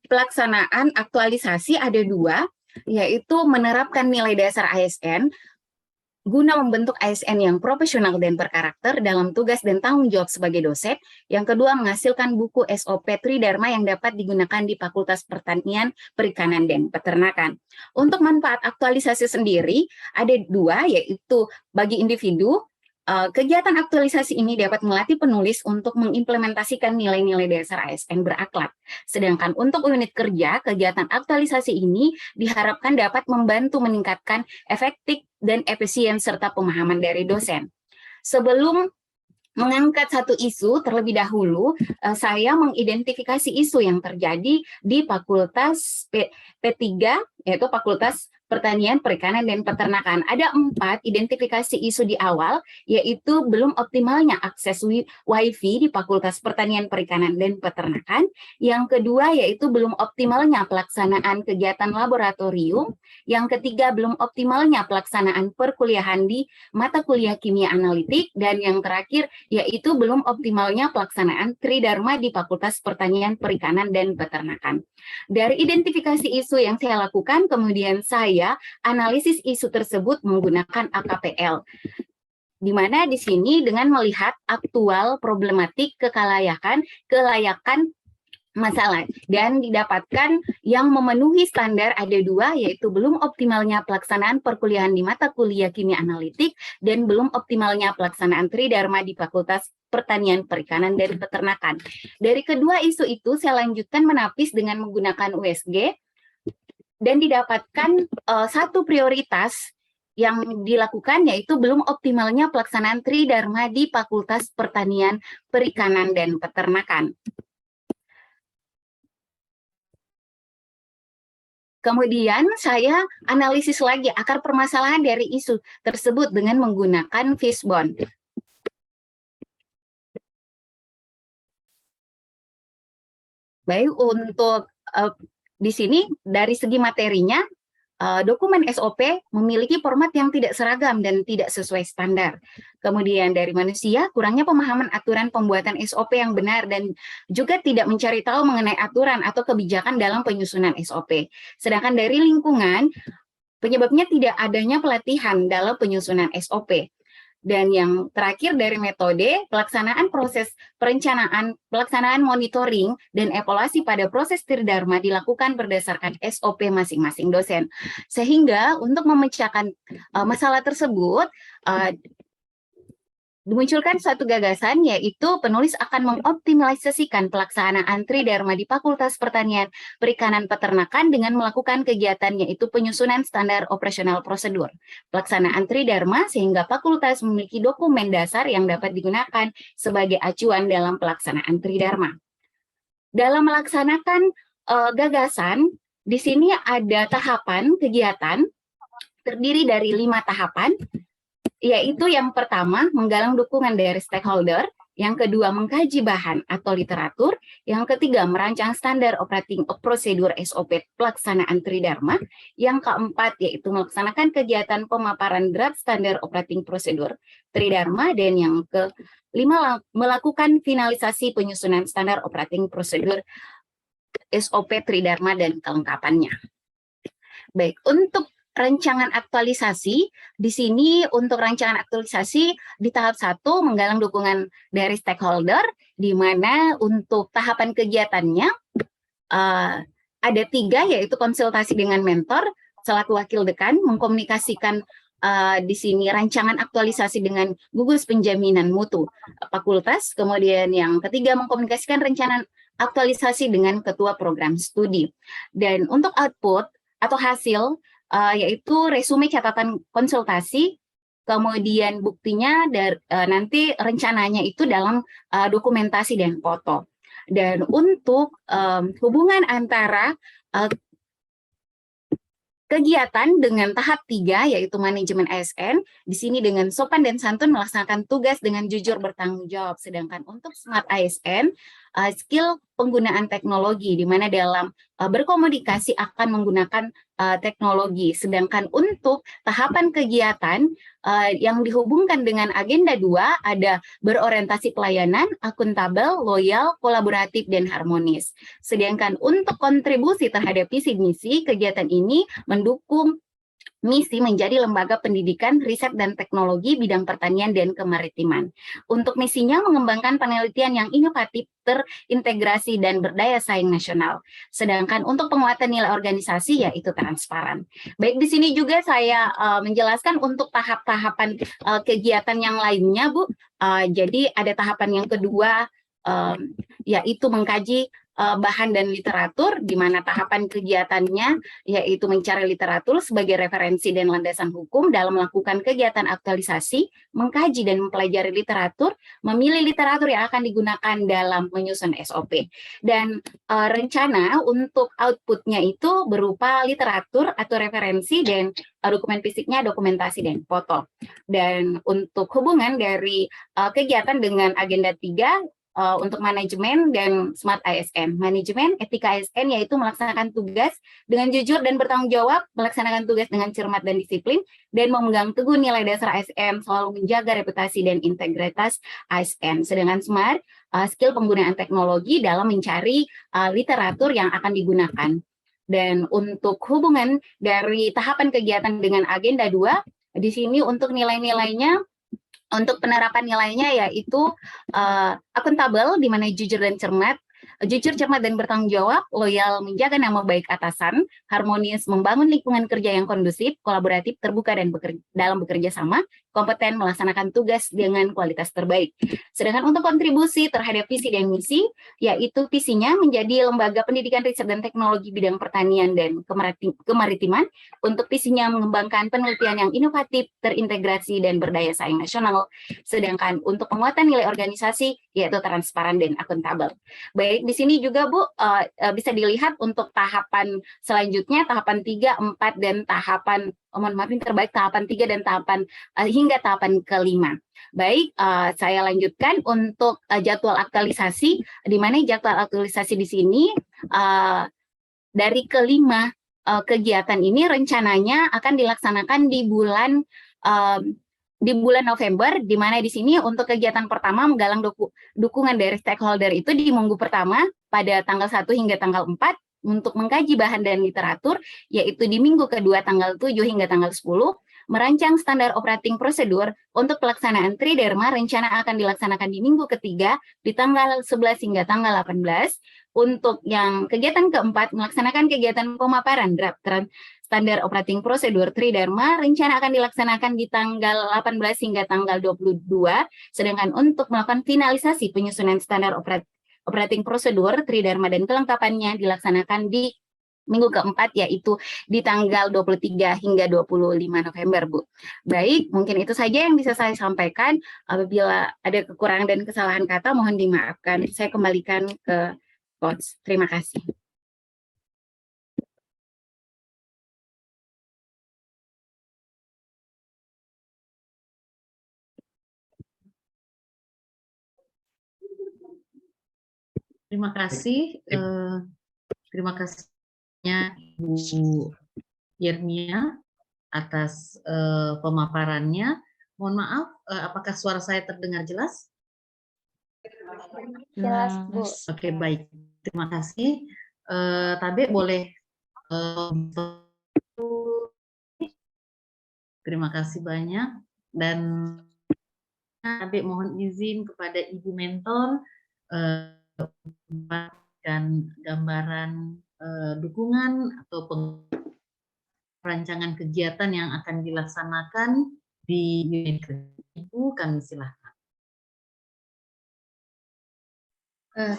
pelaksanaan aktualisasi ada dua, yaitu menerapkan nilai dasar ASN guna membentuk ASN yang profesional dan berkarakter dalam tugas dan tanggung jawab sebagai dosen. Yang kedua, menghasilkan buku SOP Tridharma yang dapat digunakan di Fakultas Pertanian, Perikanan, dan Peternakan. Untuk manfaat aktualisasi sendiri, ada dua, yaitu bagi individu, kegiatan aktualisasi ini dapat melatih penulis untuk mengimplementasikan nilai-nilai dasar ASN berakhlak. Sedangkan untuk unit kerja, kegiatan aktualisasi ini diharapkan dapat membantu meningkatkan efektif dan efisien serta pemahaman dari dosen. Sebelum mengangkat satu isu, terlebih dahulu saya mengidentifikasi isu yang terjadi di Fakultas P3, yaitu Fakultas Pertanian, Perikanan, dan Peternakan. Ada 4 identifikasi isu di awal, yaitu belum optimalnya akses WiFi di Fakultas Pertanian, Perikanan, dan Peternakan. Yang kedua, yaitu belum optimalnya pelaksanaan kegiatan laboratorium. Yang ketiga, belum optimalnya pelaksanaan perkuliahan di mata kuliah kimia analitik. Dan yang terakhir, yaitu belum optimalnya pelaksanaan Tridharma di Fakultas Pertanian, Perikanan, dan Peternakan. Dari identifikasi isu yang saya lakukan, kemudian saya analisis isu tersebut menggunakan AKPL. Di mana di sini dengan melihat aktual problematik kelayakan masalah dan didapatkan yang memenuhi standar ada 2, yaitu belum optimalnya pelaksanaan perkuliahan di mata kuliah kimia analitik dan belum optimalnya pelaksanaan Tridharma di Fakultas Pertanian, Perikanan, dan Peternakan. Dari kedua isu itu saya lanjutkan menapis dengan menggunakan USG dan didapatkan satu prioritas yang dilakukan yaitu belum optimalnya pelaksanaan Tridharma di Fakultas Pertanian, Perikanan, dan Peternakan. Kemudian saya analisis lagi akar permasalahan dari isu tersebut dengan menggunakan Fishbone. Baik, untuk di sini dari segi materinya, dokumen SOP memiliki format yang tidak seragam dan tidak sesuai standar. Kemudian dari manusia, kurangnya pemahaman aturan pembuatan SOP yang benar dan juga tidak mencari tahu mengenai aturan atau kebijakan dalam penyusunan SOP. Sedangkan dari lingkungan, penyebabnya tidak adanya pelatihan dalam penyusunan SOP. Dan yang terakhir dari metode, pelaksanaan proses perencanaan, pelaksanaan monitoring, dan evaluasi pada proses Tridharma dilakukan berdasarkan SOP masing-masing dosen. Sehingga untuk memecahkan masalah tersebut, dimunculkan suatu gagasan, yaitu penulis akan mengoptimalisasikan pelaksanaan Tridharma di Fakultas Pertanian, Perikanan, Peternakan dengan melakukan kegiatan yaitu penyusunan standar operasional prosedur pelaksanaan Tridharma sehingga fakultas memiliki dokumen dasar yang dapat digunakan sebagai acuan dalam pelaksanaan Tridharma. Dalam melaksanakan gagasan, di sini ada tahapan kegiatan terdiri dari 5 tahapan, yaitu yang pertama menggalang dukungan dari stakeholder, yang kedua mengkaji bahan atau literatur, yang ketiga merancang standar operating prosedur SOP pelaksanaan Tridharma, yang keempat yaitu melaksanakan kegiatan pemaparan draft standar operating prosedur Tridharma, dan yang kelima melakukan finalisasi penyusunan standar operating prosedur SOP Tridharma dan kelengkapannya. Baik, untuk rancangan aktualisasi, di sini untuk rancangan aktualisasi di tahap 1 menggalang dukungan dari stakeholder, di mana untuk tahapan kegiatannya ada 3, yaitu konsultasi dengan mentor, selaku wakil dekan, mengkomunikasikan di sini rancangan aktualisasi dengan gugus penjaminan mutu fakultas, kemudian yang ketiga mengkomunikasikan rencana aktualisasi dengan ketua program studi. Dan untuk output atau hasil, yaitu resume catatan konsultasi, kemudian buktinya nanti rencananya itu dalam dokumentasi dan foto. Dan untuk hubungan antara kegiatan dengan tahap 3, yaitu manajemen ASN, di sini dengan sopan dan santun melaksanakan tugas dengan jujur bertanggung jawab. Sedangkan untuk smart ASN, skill penggunaan teknologi, di mana dalam berkomunikasi akan menggunakan teknologi. Sedangkan untuk tahapan kegiatan yang dihubungkan dengan agenda 2 ada berorientasi pelayanan, akuntabel, loyal, kolaboratif, dan harmonis. Sedangkan untuk kontribusi terhadap visi misi, kegiatan ini mendukung misi menjadi lembaga pendidikan, riset, dan teknologi bidang pertanian dan kemaritiman. Untuk misinya mengembangkan penelitian yang inovatif, terintegrasi, dan berdaya saing nasional. Sedangkan untuk penguatan nilai organisasi yaitu transparan. Baik, di sini juga saya menjelaskan untuk tahap-tahapan kegiatan yang lainnya, Bu. Jadi ada tahapan yang kedua, yaitu mengkaji bahan dan literatur, di mana tahapan kegiatannya yaitu mencari literatur sebagai referensi dan landasan hukum dalam melakukan kegiatan aktualisasi, mengkaji dan mempelajari literatur, memilih literatur yang akan digunakan dalam menyusun SOP. Dan rencana untuk outputnya itu berupa literatur atau referensi, dan dokumen fisiknya dokumentasi dan foto. Dan untuk hubungan dari kegiatan dengan agenda 3, untuk manajemen dan smart ASN. Manajemen etika ASN yaitu melaksanakan tugas dengan jujur dan bertanggung jawab, melaksanakan tugas dengan cermat dan disiplin, dan memegang teguh nilai dasar ASN, selalu menjaga reputasi dan integritas ASN. Sedangkan smart, skill penggunaan teknologi dalam mencari literatur yang akan digunakan. Dan untuk hubungan dari tahapan kegiatan dengan agenda 2, di sini untuk nilai-nilainya, untuk penerapan nilainya yaitu akuntabel, di mana jujur dan cermat, jujur, cermat, dan bertanggung jawab, loyal, menjaga nama baik atasan, harmonis, membangun lingkungan kerja yang kondusif, kolaboratif, terbuka, dan dalam bekerja sama, kompeten, melaksanakan tugas dengan kualitas terbaik. Sedangkan untuk kontribusi terhadap visi dan misi, yaitu visinya menjadi lembaga pendidikan, riset, dan teknologi bidang pertanian dan kemaritiman. Untuk visinya mengembangkan penelitian yang inovatif, terintegrasi, dan berdaya saing nasional. Sedangkan untuk penguatan nilai organisasi, yaitu transparan dan akuntabel. Baik, di sini juga Bu bisa dilihat untuk tahapan selanjutnya, tahapan 3, 4, dan tahapan, mohon maaf ini terbaik tahapan 3 dan tahapan hingga tahapan ke-5. Baik, saya lanjutkan untuk jadwal aktualisasi, di mana jadwal aktualisasi di sini dari ke-5 kegiatan ini rencananya akan dilaksanakan di bulan November, di mana di sini untuk kegiatan pertama menggalang dukungan dari stakeholder itu di minggu pertama pada tanggal 1 hingga tanggal 4, untuk mengkaji bahan dan literatur, yaitu di minggu kedua tanggal 7 hingga tanggal 10, merancang standar operating prosedur untuk pelaksanaan Tridharma rencana akan dilaksanakan di minggu ketiga di tanggal 11 hingga tanggal 18. Untuk yang kegiatan keempat, melaksanakan kegiatan pemaparan draft standar operating prosedur Tridharma rencana akan dilaksanakan di tanggal 18 hingga tanggal 22. Sedangkan untuk melakukan finalisasi penyusunan standar operating prosedur Tridharma dan kelengkapannya dilaksanakan di minggu keempat, yaitu di tanggal 23 hingga 25 November, Bu. Baik, mungkin itu saja yang bisa saya sampaikan. Apabila ada kekurangan dan kesalahan kata, mohon dimaafkan. Saya kembalikan ke Coach. Terima kasih. Terima kasih. Terima kasihnya Bu Yernia atas pemaparannya. Mohon maaf, apakah suara saya terdengar jelas? Jelas, Bu. Oke, baik. Terima kasih. Tabe boleh. Terima kasih banyak. Dan Tabe mohon izin kepada Ibu Mentor dan gambaran dukungan atau perancangan kegiatan yang akan dilaksanakan di unit Ibu, kami silakan.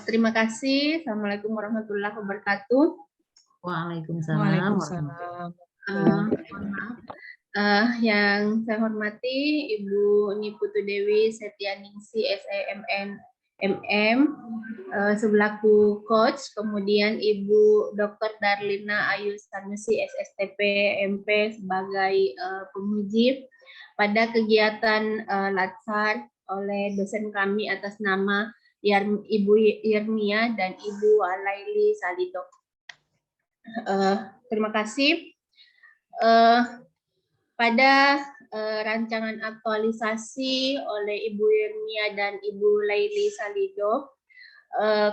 Terima kasih. Assalamualaikum warahmatullahi wabarakatuh. Waalaikumsalam. Mohon maaf. Yang saya hormati Ibu Niputu Dewi Setianingsi SEMN MM selaku coach, kemudian Ibu Dr. Darlina Ayu Sanusi SSTP MP sebagai penguji pada kegiatan latsar oleh dosen kami atas nama Ibu Yernia dan Ibu Alaili Salido. Terima kasih. Pada rancangan aktualisasi oleh Ibu Yernia dan Ibu Laili Salido,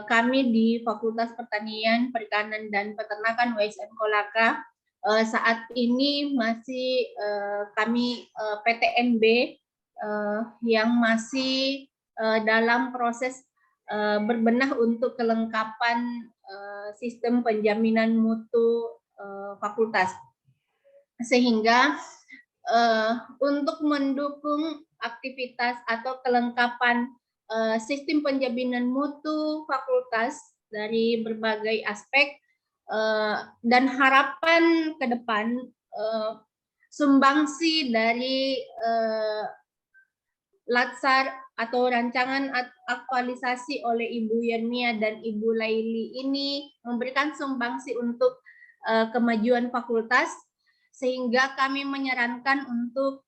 kami di Fakultas Pertanian, Perikanan, dan Peternakan WSN Kolaka saat ini masih kami PTNB yang masih dalam proses berbenah untuk kelengkapan sistem penjaminan mutu fakultas, sehingga untuk mendukung aktivitas atau kelengkapan sistem penjaminan mutu fakultas dari berbagai aspek dan harapan ke depan sumbangsi dari latsar atau rancangan aktualisasi oleh Ibu Yernia dan Ibu Laili ini memberikan sumbangsi untuk kemajuan fakultas, sehingga kami menyarankan untuk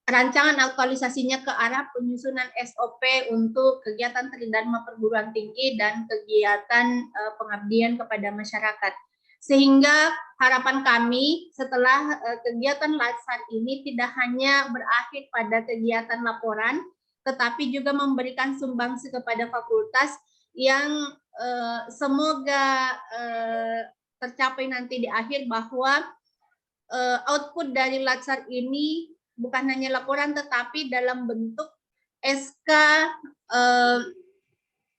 rancangan aktualisasinya ke arah penyusunan SOP untuk kegiatan Tridharma perguruan tinggi dan kegiatan pengabdian kepada masyarakat. Sehingga harapan kami setelah kegiatan latsar ini tidak hanya berakhir pada kegiatan laporan, tetapi juga memberikan sumbangsi kepada fakultas yang semoga tercapai nanti di akhir, bahwa output dari latsar ini bukan hanya laporan tetapi dalam bentuk SK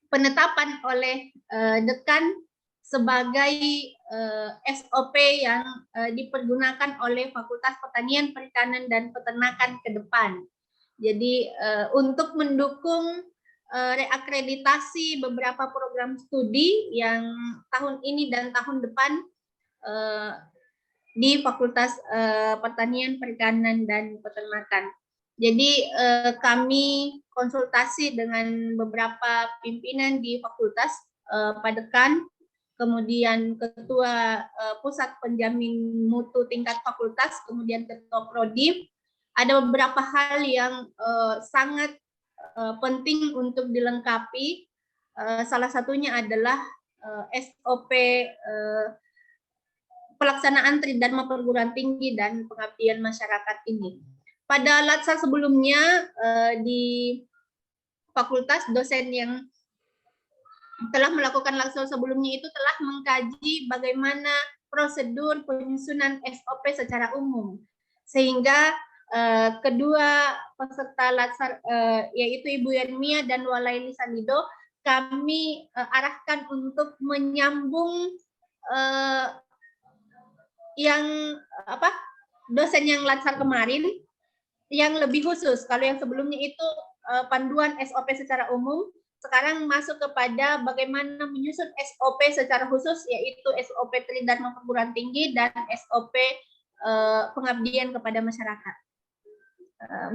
penetapan oleh dekan sebagai SOP yang dipergunakan oleh Fakultas Pertanian, Perikanan, dan Peternakan ke depan. Jadi untuk mendukung reakreditasi beberapa program studi yang tahun ini dan tahun depan di Fakultas Pertanian, Perikanan, dan Peternakan. Jadi kami konsultasi dengan beberapa pimpinan di fakultas, Pak Dekan, kemudian Ketua Pusat Penjamin Mutu tingkat fakultas, kemudian Ketua Prodi. Ada beberapa hal yang sangat penting untuk dilengkapi. Salah satunya adalah SOP pelaksanaan Tridharma perguruan tinggi dan pengabdian masyarakat ini. Pada latsar sebelumnya di fakultas, dosen yang telah melakukan latsar sebelumnya itu telah mengkaji bagaimana prosedur penyusunan SOP secara umum. Sehingga kedua peserta latsar yaitu Ibu Yermia dan Walaili Salido kami arahkan untuk menyambung yang dosen yang latsar kemarin yang lebih khusus. Kalau yang sebelumnya itu panduan SOP secara umum, sekarang masuk kepada bagaimana menyusun SOP secara khusus, yaitu SOP Tridharma Perguruan Tinggi dan SOP pengabdian kepada masyarakat.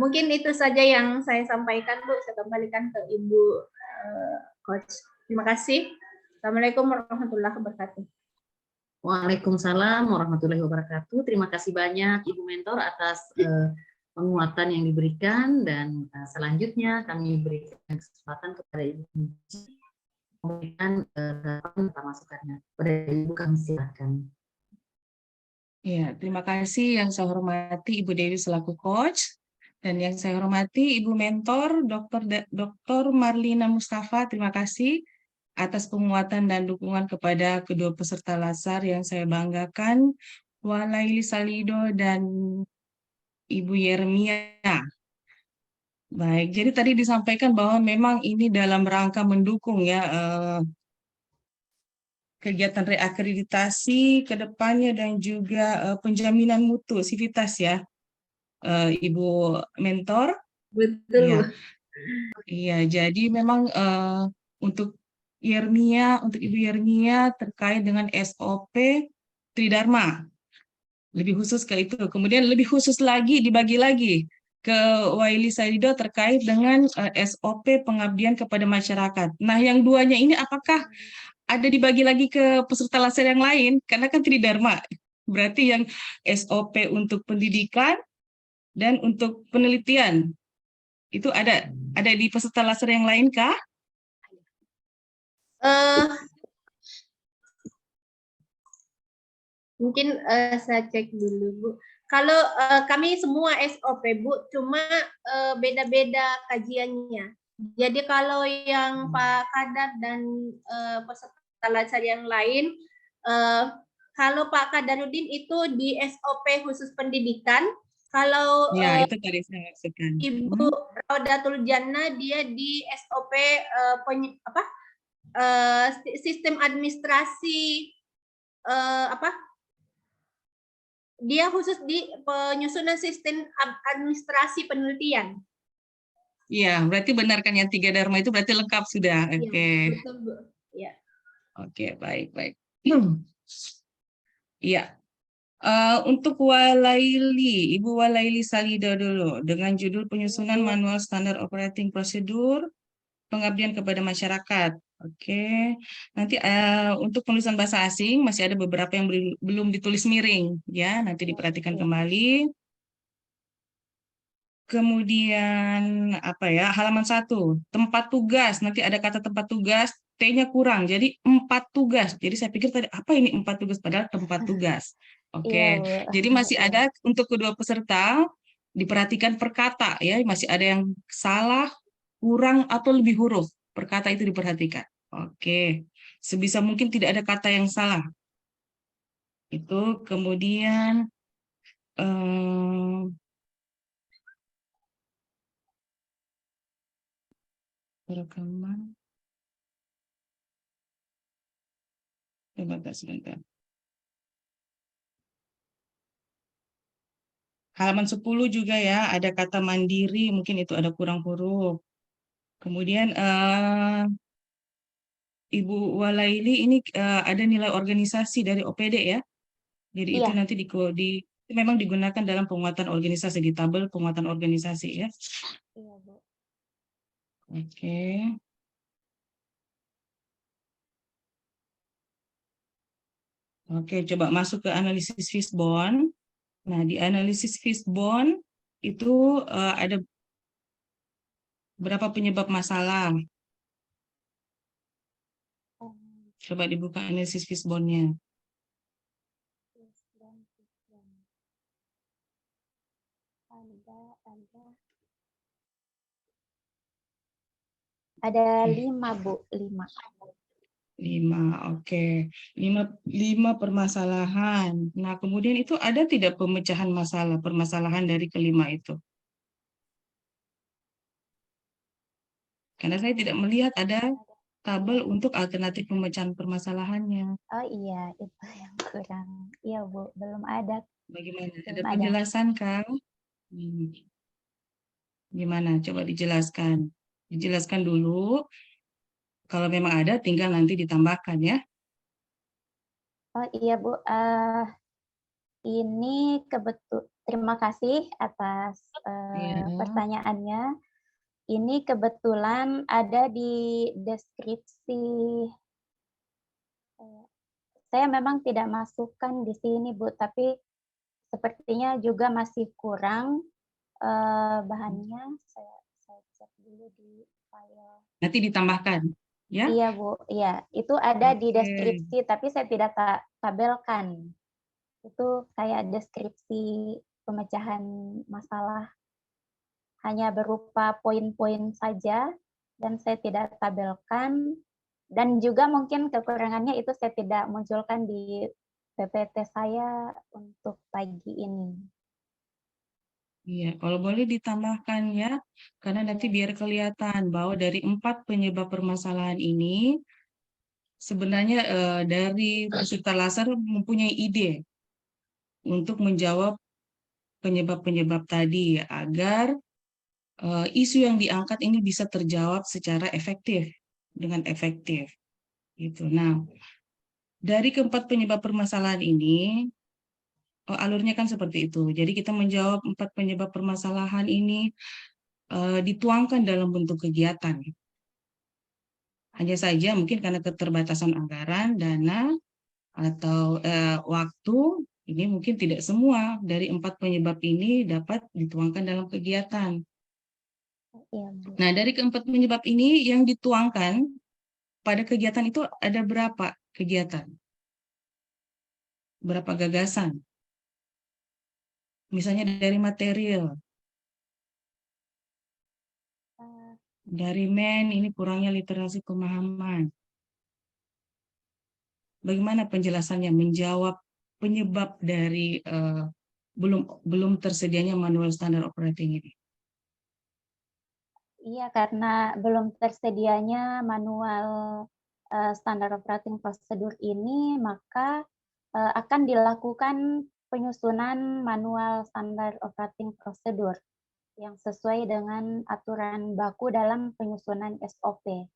Mungkin itu saja yang saya sampaikan, Bu. Saya kembalikan ke Ibu Coach. Terima kasih. Assalamualaikum warahmatullahi wabarakatuh. Waalaikumsalam warahmatullahi wabarakatuh. Terima kasih banyak Ibu Mentor atas penguatan yang diberikan, dan selanjutnya kami berikan kesempatan kepada Ibu memberikan masukannya. Pada Ibu kami silakan. Ya, terima kasih yang saya hormati Ibu Dewi selaku coach, dan yang saya hormati Ibu Mentor Dr. Marlina Mustafa. Terima kasih atas penguatan dan dukungan kepada kedua peserta latsar yang saya banggakan, Walaili Salido dan Ibu Yermia. Baik, jadi tadi disampaikan bahwa memang ini dalam rangka mendukung ya kegiatan reakreditasi ke depannya dan juga penjaminan mutu sivitas ya, Ibu Mentor. Betul, Iya. Bu. Iya, jadi memang untuk Ibu Yermia terkait dengan SOP Tridharma, lebih khusus ke itu. Kemudian lebih khusus lagi dibagi lagi ke Waili Salido terkait dengan SOP pengabdian kepada masyarakat. Nah, yang duanya ini apakah ada dibagi lagi ke peserta latsar yang lain? Karena kan Tridharma, berarti yang SOP untuk pendidikan dan untuk penelitian itu ada di peserta latsar yang lain kah? Mungkin saya cek dulu, Bu. Kalau kami semua SOP, Bu, cuma beda-beda kajiannya. Jadi kalau yang Pak Kadar dan peserta latsar yang lain, kalau Pak Kadarudin itu di SOP khusus pendidikan, kalau Ya, itu tadi saya maksudkan. Ibu Raudatul Jannah dia di SOP sistem administrasi dia khusus di penyusunan sistem administrasi penelitian. Iya, berarti benar kan yang 3 dharma itu berarti lengkap sudah. Oke. Ya, betul, Bu. Ya. Oke, baik. Iya. Untuk Ibu Walaili Salido dulu dengan judul penyusunan manual standar operating procedure pengabdian kepada masyarakat. Oke. Nanti untuk penulisan bahasa asing masih ada beberapa yang belum ditulis miring ya, nanti diperhatikan kembali. Kemudian halaman 1, tempat tugas, nanti ada kata tempat tugas, T-nya kurang, jadi 4 tugas. Jadi saya pikir tadi apa ini 4 tugas, padahal tempat tugas. Oke, jadi masih ada untuk kedua peserta, diperhatikan per kata ya, masih ada yang salah, kurang, atau lebih huruf. Per kata itu diperhatikan. Oke, sebisa mungkin tidak ada kata yang salah. Itu kemudian rekaman. Sebentar. Halaman 10 juga ya, ada kata mandiri, mungkin itu ada kurang huruf. Kemudian Ibu Walaili ini ada nilai organisasi dari OPD ya. Jadi itu nanti memang digunakan dalam penguatan organisasi, di tabel penguatan organisasi ya. Iya, Bu. Oke. Oke, coba masuk ke analisis Fishbone. Nah, di analisis Fishbone itu ada berapa penyebab masalah. Coba dibuka analisis Fishbone-nya. Ada 5, Bu, 5. 5, oke. Lima permasalahan. Nah, kemudian itu ada tidak pemecahan masalah, permasalahan dari kelima itu? Karena saya tidak melihat ada tabel untuk alternatif pemecahan permasalahannya. Oh iya, itu yang kurang. Iya Bu, belum ada. Bagaimana? Ada Belum ada. penjelasan, Kang? Gimana? Coba dijelaskan. Dijelaskan dulu. Kalau memang ada, tinggal nanti ditambahkan ya. Oh iya Bu, ini terima kasih atas Iya. pertanyaannya. Ini kebetulan ada di deskripsi. Saya memang tidak masukkan di sini Bu, tapi sepertinya juga masih kurang bahannya. Saya cek dulu di file. Nanti ditambahkan, ya. Iya Bu, iya itu ada di Oke. deskripsi, tapi saya tidak tabelkan. Itu kayak deskripsi pemecahan masalah hanya berupa poin-poin saja dan saya tidak tabelkan, dan juga mungkin kekurangannya itu saya tidak munculkan di PPT saya untuk pagi ini. Iya, kalau boleh ditambahkan ya, karena nanti biar kelihatan bahwa dari 4 penyebab permasalahan ini, sebenarnya dari peserta laser mempunyai ide untuk menjawab penyebab-penyebab tadi agar isu yang diangkat ini bisa terjawab secara efektif, dengan efektif. Gitu. Nah, dari keempat penyebab permasalahan ini, alurnya kan seperti itu. Jadi kita menjawab 4 penyebab permasalahan ini dituangkan dalam bentuk kegiatan. Hanya saja mungkin karena keterbatasan anggaran, dana, atau waktu, ini mungkin tidak semua dari 4 penyebab ini dapat dituangkan dalam kegiatan. Iya, Bu. Nah, dari keempat penyebab ini yang dituangkan pada kegiatan itu ada berapa kegiatan? Berapa gagasan? Misalnya dari material, dari ini kurangnya literasi pemahaman. Bagaimana penjelasannya menjawab penyebab dari belum tersedianya manual standar operating ini? Iya, karena belum tersedianya manual standar operating prosedur ini, maka akan dilakukan penyusunan manual standar operating prosedur yang sesuai dengan aturan baku dalam penyusunan SOP.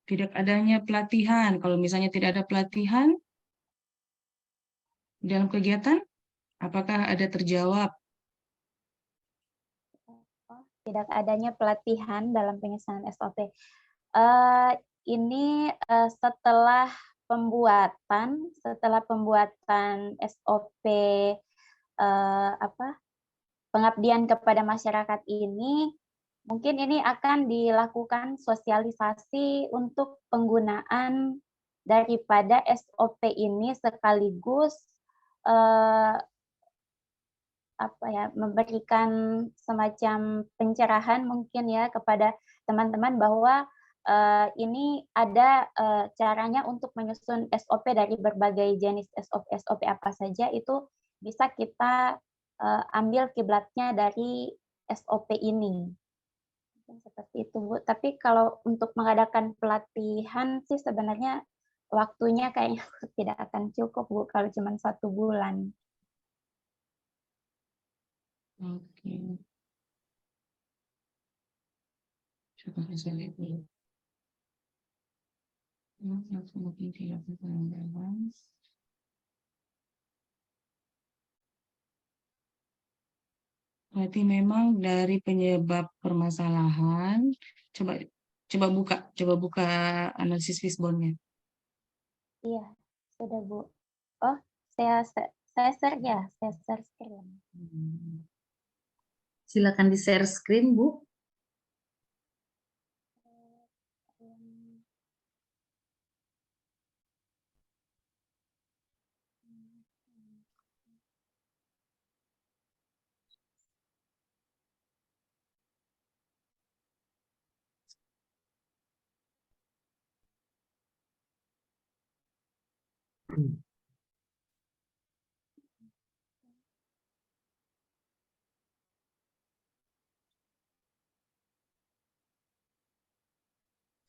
Tidak adanya pelatihan. Kalau misalnya tidak ada pelatihan dalam kegiatan, apakah ada terjawab? Tidak adanya pelatihan dalam penyusunan SOP. Ini setelah pembuatan SOP pengabdian kepada masyarakat ini, mungkin ini akan dilakukan sosialisasi untuk penggunaan daripada SOP ini sekaligus memberikan semacam pencerahan mungkin ya kepada teman-teman bahwa ini ada caranya untuk menyusun SOP dari berbagai jenis SOP apa saja, itu bisa kita ambil kiblatnya dari SOP ini. Seperti itu, Bu. Tapi kalau untuk mengadakan pelatihan sih sebenarnya waktunya kayaknya tidak akan cukup, Bu, kalau cuma 1 bulan. Oke. Coba saya lihat dulu. Berarti memang dari penyebab permasalahan, coba buka analisis fishbone-nya. Iya, sudah Bu. Oh, saya share ya, saya share screen. Silakan di share screen, Bu.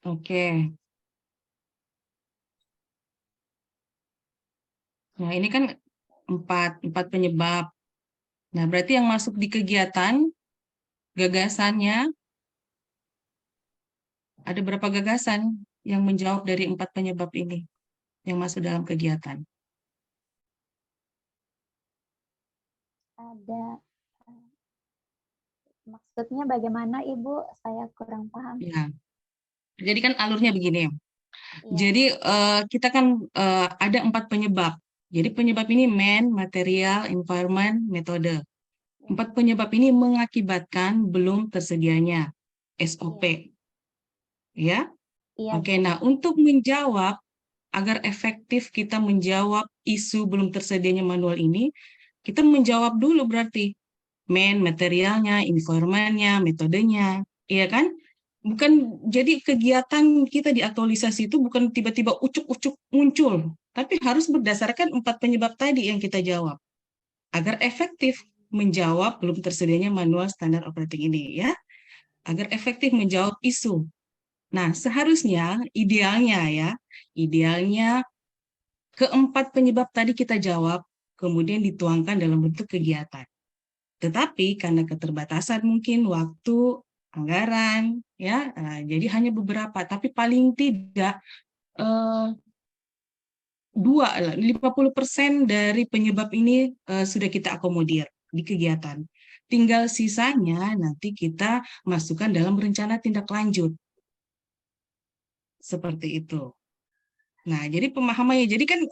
Oke. Nah, ini kan empat penyebab. Nah, berarti yang masuk di kegiatan, gagasannya, ada berapa gagasan yang menjawab dari 4 penyebab ini yang masuk dalam kegiatan? Ada, maksudnya bagaimana Ibu? Saya kurang paham. Ya, jadi kan alurnya begini. Iya, Jadi kita kan ada 4 penyebab. Jadi penyebab ini material, environment, metode. 4 penyebab ini mengakibatkan belum tersedianya SOP. Ya. iya, Oke, nah untuk menjawab, agar efektif kita menjawab isu belum tersedianya manual ini, kita menjawab dulu berarti materialnya, environment-nya, metodenya, iya kan? Bukan, jadi kegiatan kita di aktualisasi itu bukan tiba-tiba ucuk-ucuk muncul, tapi harus berdasarkan 4 penyebab tadi yang kita jawab, agar efektif menjawab belum tersedianya manual standar operating ini, ya, agar efektif menjawab isu. Nah, seharusnya idealnya keempat penyebab tadi kita jawab, kemudian dituangkan dalam bentuk kegiatan. Tetapi karena keterbatasan mungkin waktu, anggaran, ya, jadi hanya beberapa. Tapi paling tidak 50% dari penyebab ini sudah kita akomodir di kegiatan. Tinggal sisanya nanti kita masukkan dalam rencana tindak lanjut. Seperti itu. Nah, jadi pemahamannya, jadi kan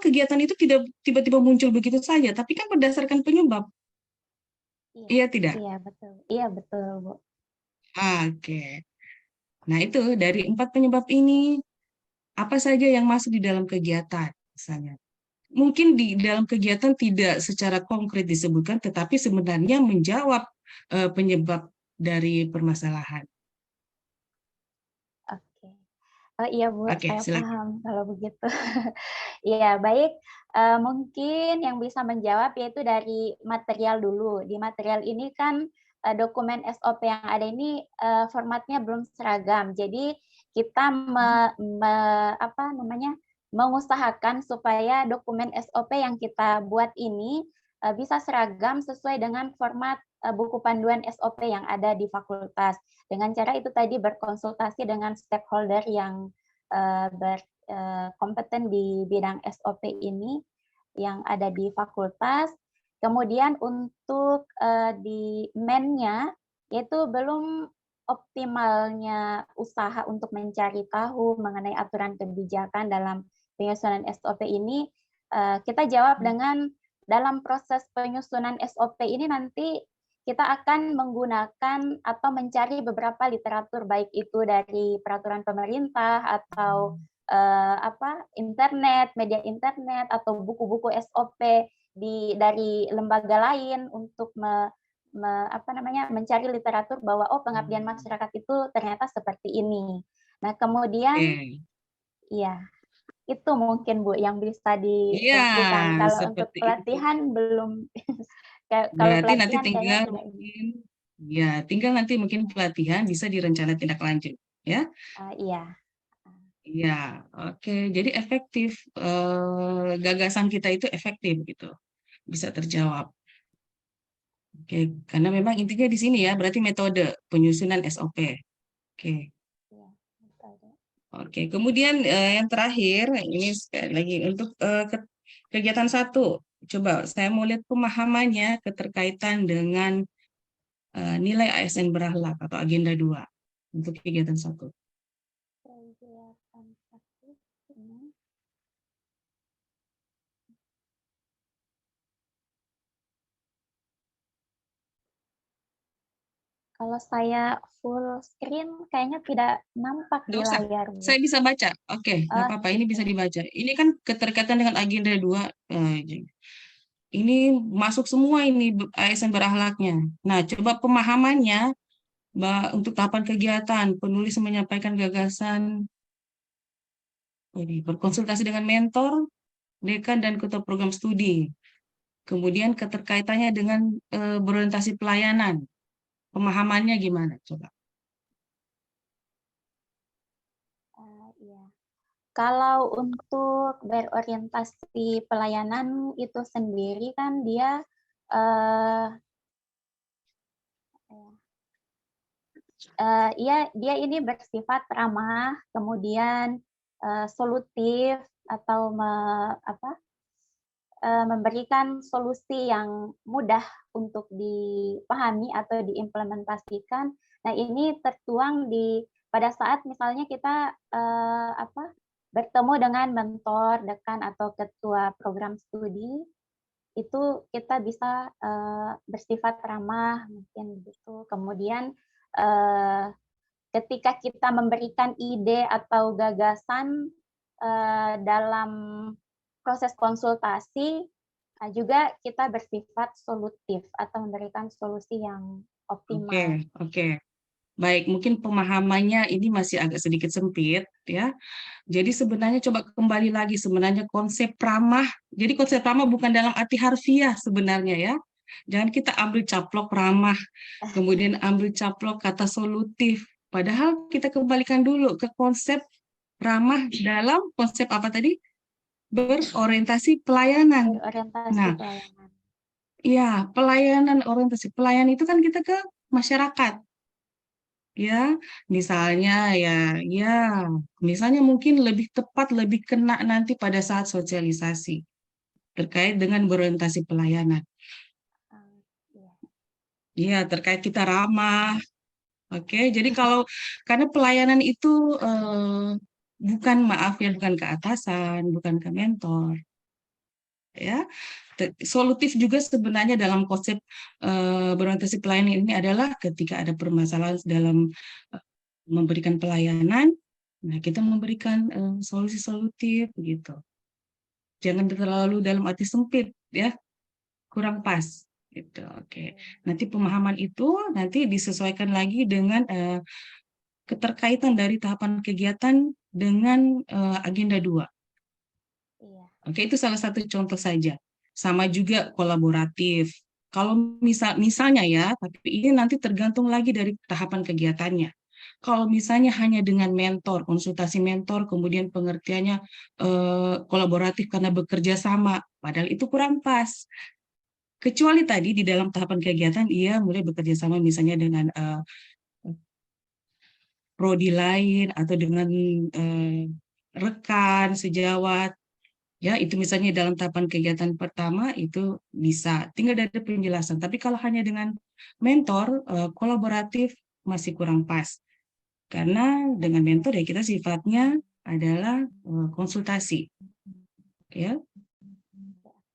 kegiatan itu tidak tiba-tiba muncul begitu saja, tapi kan berdasarkan penyebab. Iya tidak? iya betul. Iya betul, Bu. Oke. Nah, itu dari 4 penyebab ini, apa saja yang masuk di dalam kegiatan, misalnya. Mungkin di dalam kegiatan tidak secara konkret disebutkan, tetapi sebenarnya menjawab penyebab dari permasalahan. Oke. Oh iya Bu, Oke, saya silakan. paham kalau begitu. Iya, baik. Mungkin yang bisa menjawab yaitu dari material dulu. Di material ini kan dokumen SOP yang ada ini formatnya belum seragam. Jadi kita mengusahakan supaya dokumen SOP yang kita buat ini bisa seragam sesuai dengan format buku panduan SOP yang ada di fakultas. Dengan cara itu tadi berkonsultasi dengan stakeholder yang kompeten di bidang SOP ini yang ada di fakultas. Kemudian untuk di MEN-nya, yaitu belum optimalnya usaha untuk mencari tahu mengenai aturan kebijakan dalam penyusunan SOP ini, kita jawab dengan dalam proses penyusunan SOP ini nanti kita akan menggunakan atau mencari beberapa literatur, baik itu dari peraturan pemerintah atau internet, media internet, atau buku-buku SOP dari lembaga lain untuk mencari literatur bahwa pengabdian masyarakat itu ternyata seperti ini. Nah, kemudian ya itu mungkin Bu yang bisa dilakukan. Iya, Kalau untuk seperti pelatihan itu. belum. Kalau Berarti nanti pelatihan tinggal nanti mungkin pelatihan bisa direncana tindak lanjut, ya. iya. Iya, oke. Jadi efektif, gagasan kita itu efektif gitu, bisa terjawab. Oke, karena memang intinya di sini ya, berarti metode penyusunan SOP. Oke. Iya, Oke, kemudian yang terakhir ini sekali lagi untuk kegiatan 1. Coba saya mau lihat pemahamannya keterkaitan dengan nilai ASN berakhlak atau agenda 2 untuk kegiatan 1. Kalau saya full screen kayaknya tidak nampak di Nggak usah, layar, Bu. saya bisa baca. Oke, nggak apa-apa, ini bisa dibaca. Ini kan keterkaitan dengan agenda 2. Ini masuk semua ini ASN berakhlaknya. Nah, coba pemahamannya untuk tahapan kegiatan, penulis menyampaikan gagasan berkonsultasi dengan mentor, dekan, dan ketua program studi. Kemudian keterkaitannya dengan berorientasi pelayanan. Pemahamannya gimana? Coba. Iya. Kalau untuk berorientasi pelayanan itu sendiri kan dia dia ini bersifat ramah, kemudian solutif atau memberikan solusi yang mudah untuk dipahami atau diimplementasikan. Nah, ini tertuang pada saat misalnya kita bertemu dengan mentor, dekan atau ketua program studi, itu kita bisa bersifat ramah mungkin begitu. Kemudian ketika kita memberikan ide atau gagasan dalam proses konsultasi, juga kita bersifat solutif atau memberikan solusi yang optimal. Oke. Baik, mungkin pemahamannya ini masih agak sedikit sempit, ya. Jadi sebenarnya coba kembali lagi sebenarnya konsep ramah. Jadi konsep ramah bukan dalam arti harfiah sebenarnya, ya. Jangan kita ambil caplok ramah, kemudian ambil caplok kata solutif. Padahal kita kembalikan dulu ke konsep ramah dalam konsep apa tadi? Berorientasi pelayanan. Berorientasi pelayanan. Iya, pelayanan, orientasi pelayanan itu kan kita ke masyarakat. Ya, misalnya misalnya mungkin lebih tepat, lebih kena nanti pada saat sosialisasi terkait dengan berorientasi pelayanan. Iya, terkait kita ramah. Oke, jadi karena pelayanan itu bukan ke atasan, bukan ke mentor. Ya, solutif juga sebenarnya dalam konsep berorientasi pelayanan ini adalah ketika ada permasalahan dalam memberikan pelayanan, nah kita memberikan solusi solutif begitu. Jangan terlalu dalam arti sempit, ya, kurang pas. Gitu. Oke. Nanti pemahaman itu nanti disesuaikan lagi dengan keterkaitan dari tahapan kegiatan dengan agenda 2. Oke, itu salah satu contoh saja. Sama juga kolaboratif. Kalau misalnya ya, tapi ini nanti tergantung lagi dari tahapan kegiatannya. Kalau misalnya hanya dengan mentor, konsultasi mentor, kemudian pengertiannya kolaboratif karena bekerja sama, padahal itu kurang pas. Kecuali tadi di dalam tahapan kegiatan ia mulai bekerja sama misalnya dengan prodi lain atau dengan rekan sejawat. Ya, itu misalnya dalam tahapan kegiatan pertama itu bisa, tinggal dari penjelasan. Tapi kalau hanya dengan mentor, kolaboratif masih kurang pas. Karena dengan mentor ya kita sifatnya adalah konsultasi. Ya.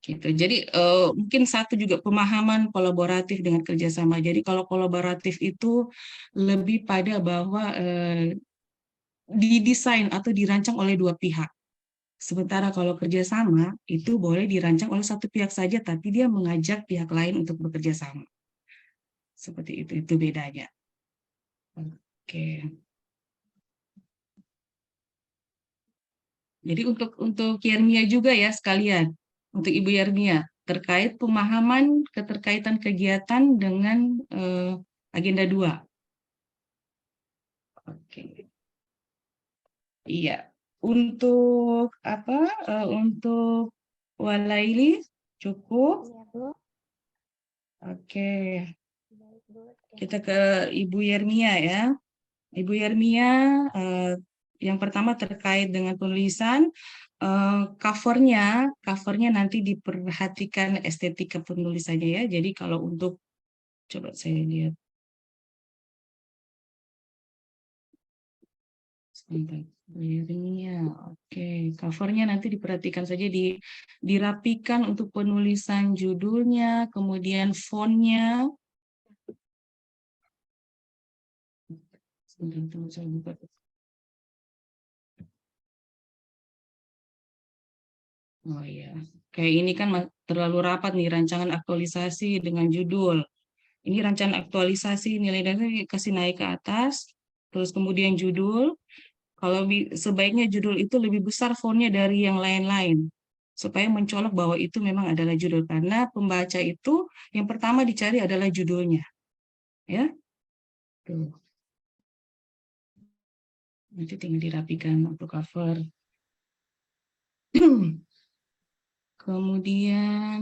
Gitu. Jadi mungkin satu juga pemahaman kolaboratif dengan kerjasama. Jadi kalau kolaboratif itu lebih pada bahwa didesain atau dirancang oleh dua pihak. Sementara kalau kerjasama itu boleh dirancang oleh satu pihak saja, tapi dia mengajak pihak lain untuk bekerja sama. Seperti itu bedanya. Oke. Jadi untuk Yermia juga ya sekalian, untuk Ibu Yermia terkait pemahaman keterkaitan kegiatan dengan agenda 2. Oke. Iya. Untuk untuk Walaili cukup? Iya, Bu. Oke. Kita ke Ibu Yermia ya. Ibu Yermia, yang pertama terkait dengan penulisan, covernya nanti diperhatikan estetika penulisannya ya. Jadi kalau untuk, coba saya lihat. Sebentar. Oke, covernya nanti diperhatikan saja, dirapikan untuk penulisan judulnya, kemudian fontnya. Sebentar, saya buka. Oh iya, kayak ini kan terlalu rapat nih rancangan aktualisasi dengan judul. Ini rancangan aktualisasi nilai dasar kasih naik ke atas, terus kemudian judul. Kalau sebaiknya judul itu lebih besar fontnya dari yang lain-lain, supaya mencolok bahwa itu memang adalah judul. Karena pembaca itu yang pertama dicari adalah judulnya, ya. Tuh. Nanti tinggal dirapikan untuk cover. Kemudian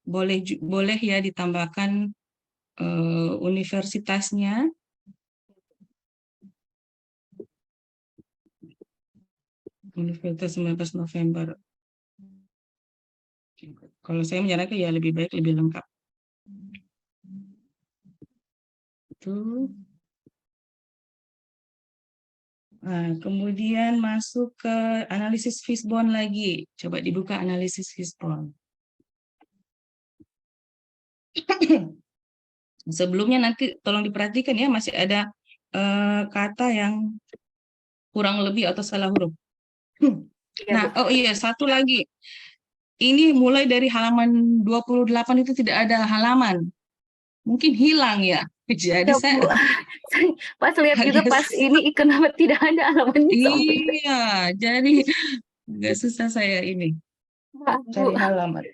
boleh ya ditambahkan universitasnya. Universitas 19 November. Kalau saya menyarankan ya lebih baik lebih lengkap. Itu. Nah, kemudian masuk ke analisis Fishbone lagi. Coba dibuka analisis Fishbone. Sebelumnya nanti tolong diperhatikan ya, masih ada kata yang kurang lebih atau salah huruf. Nah, oh iya, satu lagi. Ini mulai dari halaman 28 itu tidak ada halaman. Mungkin hilang ya. Jadi Ya, saya Bu. Pas lihat juga pas ini kenapa tidak ada alamannya. Iya, jadi nggak susah saya ini cari halaman.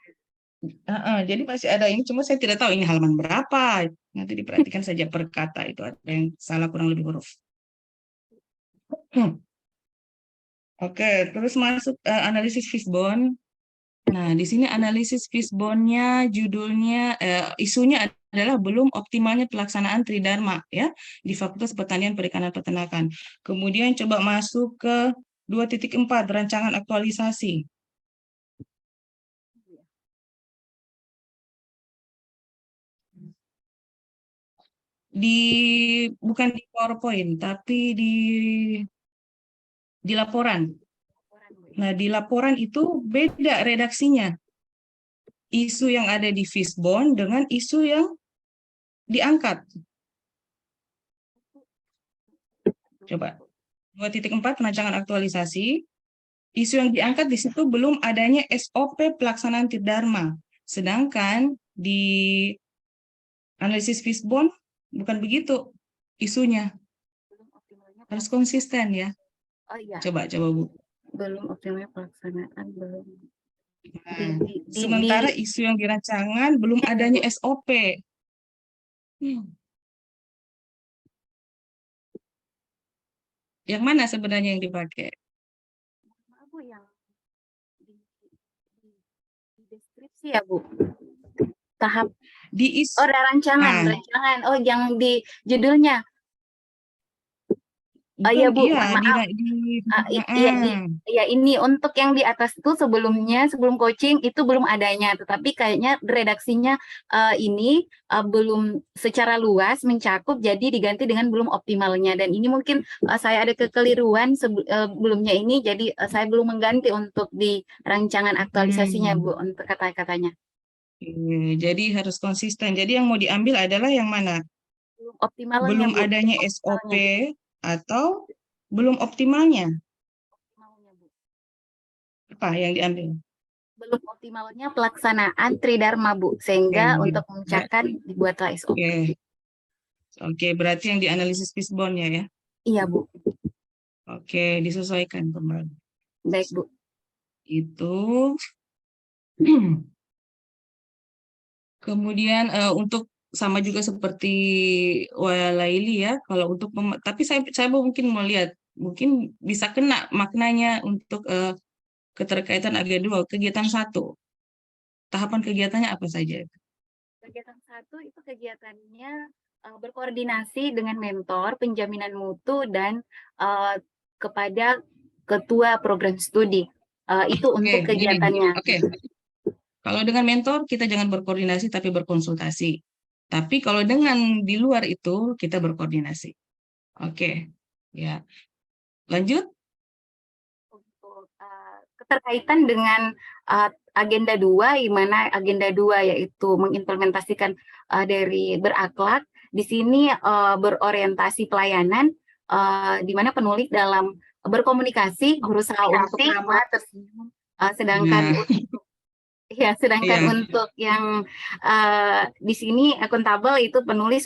Jadi masih ada ini, cuma saya tidak tahu ini halaman berapa. Nanti diperhatikan saja per kata itu ada yang salah kurang lebih huruf. Oke, terus masuk analisis Fishbone. Nah, di sini analisis Fishbone-nya judulnya isunya adalah belum optimalnya pelaksanaan Tridharma ya di Fakultas Pertanian Perikanan Peternakan. Kemudian coba masuk ke 2.4 rancangan aktualisasi. Bukan di PowerPoint tapi di laporan. Nah, di laporan itu beda redaksinya. Isu yang ada di Fishbone dengan isu yang diangkat. Coba. 2.4 rancangan aktualisasi. Isu yang diangkat di situ belum adanya SOP pelaksanaan Tridharma. Sedangkan di analisis Fishbone bukan begitu isunya. Harus konsisten ya. Oh iya. Coba Bu. Belum optimalnya pelaksanaan, belum. Nah, sementara isu yang dirancangan belum adanya SOP. Yang mana sebenarnya yang dipakai? Bu, yang di deskripsi ya, Bu. Tahap rancangan. Oh, yang di judulnya. Iya Bu, maaf. Iya, ini untuk yang di atas itu sebelum coaching itu belum adanya, tetapi kayaknya redaksinya ini belum secara luas mencakup, jadi diganti dengan belum optimalnya. Dan ini mungkin saya ada kekeliruan sebelumnya ini, jadi saya belum mengganti untuk di rancangan aktualisasinya Bu untuk kata-katanya. Jadi harus konsisten. Jadi yang mau diambil adalah yang mana? Belum optimalnya, belum Bu. adanya SOP atau belum optimalnya? Apa yang diambil? Belum optimalnya pelaksanaan Tridharma, Bu, sehingga untuk mengucapkan dibuatlah SOP. Oke, berarti yang dianalisis Fishbone-nya ya? Iya, Bu. Oke, disesuaikan kembali. Baik, Bu. Itu. Kemudian untuk sama juga seperti Walaili ya, kalau untuk tapi saya mungkin mau lihat, mungkin bisa kena maknanya untuk keterkaitan AG2, kegiatan 1. Tahapan kegiatannya apa saja? Kegiatan 1 itu kegiatannya berkoordinasi dengan mentor, penjaminan mutu, dan kepada ketua program studi. Itu untuk kegiatannya. Oke. Kalau dengan mentor kita jangan berkoordinasi tapi berkonsultasi. Tapi kalau dengan di luar itu kita berkoordinasi. Oke. Ya. Lanjut. Untuk keterkaitan dengan agenda 2, di mana agenda 2 yaitu mengimplementasikan dari berakhlak. Di sini berorientasi pelayanan, di mana penulis dalam berkomunikasi berusaha untuk ramah tersenyum, sedangkan Ya, sedangkan Iya. untuk yang di sini akuntabel itu penulis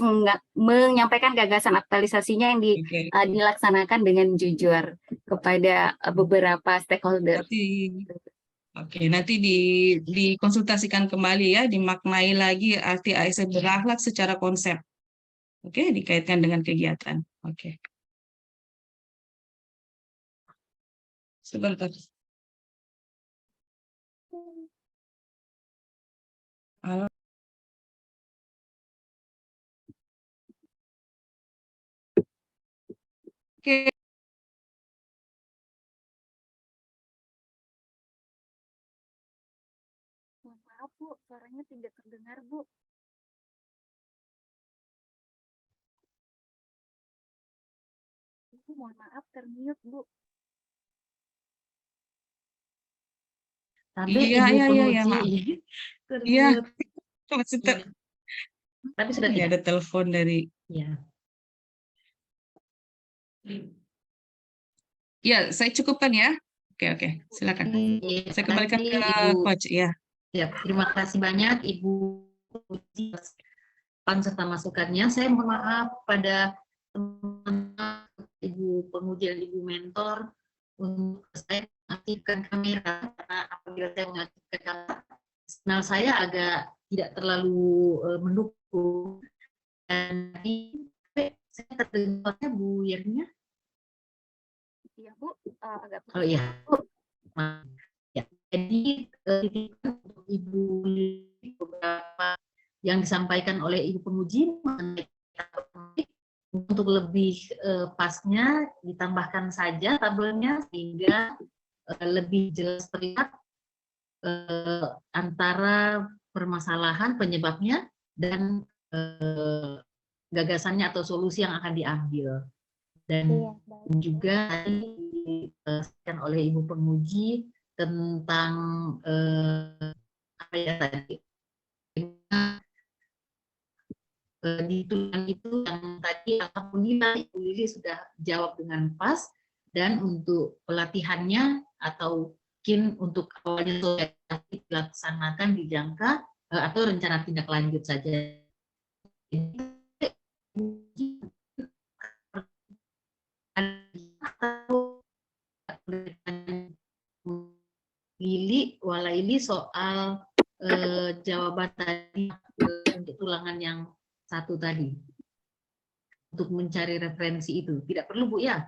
menyampaikan gagasan aktualisasinya yang Oke. dilaksanakan dengan jujur kepada beberapa stakeholder. Nanti dikonsultasikan kembali ya, dimaknai lagi arti ASN berakhlak secara konsep. Oke, dikaitkan dengan kegiatan. Oke. Sebentar. Halo. Oke. Maaf Bu, suaranya tidak terdengar Bu. Ibu mohon maaf termute Bu. Sampai Iya, Ibu iya, penguji maaf. Iya. termute. Iya. Tapi sudah Ini tidak. ada telepon dari. Ya. Ya, saya cukupkan ya. Oke, silakan. Saya kembalikan ke Coach ya. Ya, terima kasih banyak Ibu Puji serta masukannya. Saya mohon maaf pada teman-teman Ibu penguji dan Ibu mentor untuk saya mengaktifkan kamera, karena apabila saya mengaktifkan kamera, signal saya agak tidak terlalu mendukung. Dan saya terdengarnya Bu Yernia. Iya Bu, agak. Oh iya. Ya, jadi untuk Ibu beberapa yang disampaikan oleh Ibu penguji mengenai untuk lebih pasnya ditambahkan saja tabelnya sehingga lebih jelas terlihat antara permasalahan penyebabnya dan gagasannya atau solusi yang akan diambil. Dan juga dijelaskan oleh Ibu penguji tentang apa ya tadi di tulisan itu yang tadi alhamdulillah Ibu Lili sudah jawab dengan pas, dan untuk pelatihannya atau mungkin untuk awalnya dilaksanakan di jangka atau rencana tindak lanjut saja. Walaili soal jawaban tadi untuk tulangan yang satu tadi untuk mencari referensi itu tidak perlu Bu ya?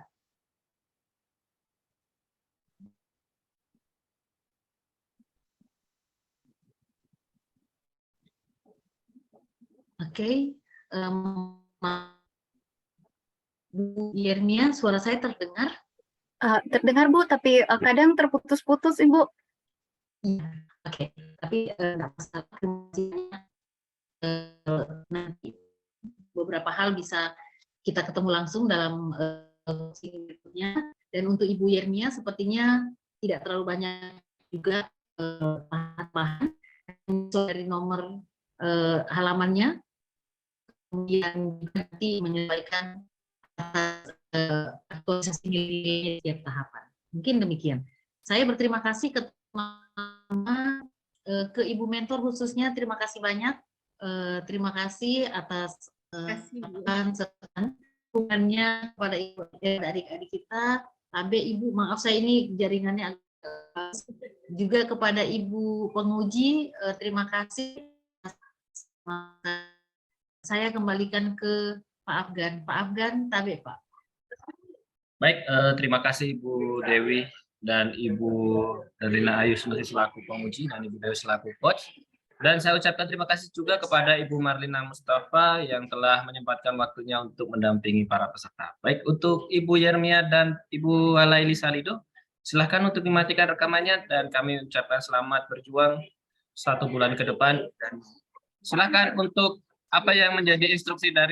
Oke, Bu Yernia, suara saya terdengar? Terdengar Bu, tapi kadang terputus-putus Ibu. Oke, tapi nggak masalah. Nanti beberapa hal bisa kita ketemu langsung dalam sini berikutnya. Dan untuk Ibu Yernia sepertinya tidak terlalu banyak juga bahan dari nomor halamannya, kemudian nanti menyampaikan aktualisasi nilai setiap tahapan. Mungkin demikian. Saya berterima kasih ke teman-teman, ke Ibu mentor khususnya, terima kasih banyak. Terima kasih atas dukungannya kepada Ibu dan adik-adik kita. Sampai Ibu, maaf saya ini jaringannya juga kepada Ibu penguji, terima kasih. Saya kembalikan ke Pak Afgan. Pak Afgan, tabe Pak. Baik, terima kasih Ibu Dewi dan Ibu Darlina Ayu selaku penguji dan Ibu Dewi selaku coach. Dan saya ucapkan terima kasih juga kepada Ibu Marlina Mustafa yang telah menyempatkan waktunya untuk mendampingi para peserta. Baik, untuk Ibu Yermia dan Ibu Halaili Salido, silahkan untuk dimatikan rekamannya dan kami ucapkan selamat berjuang 1 bulan ke depan. Dan silahkan untuk apa yang menjadi instruksi dari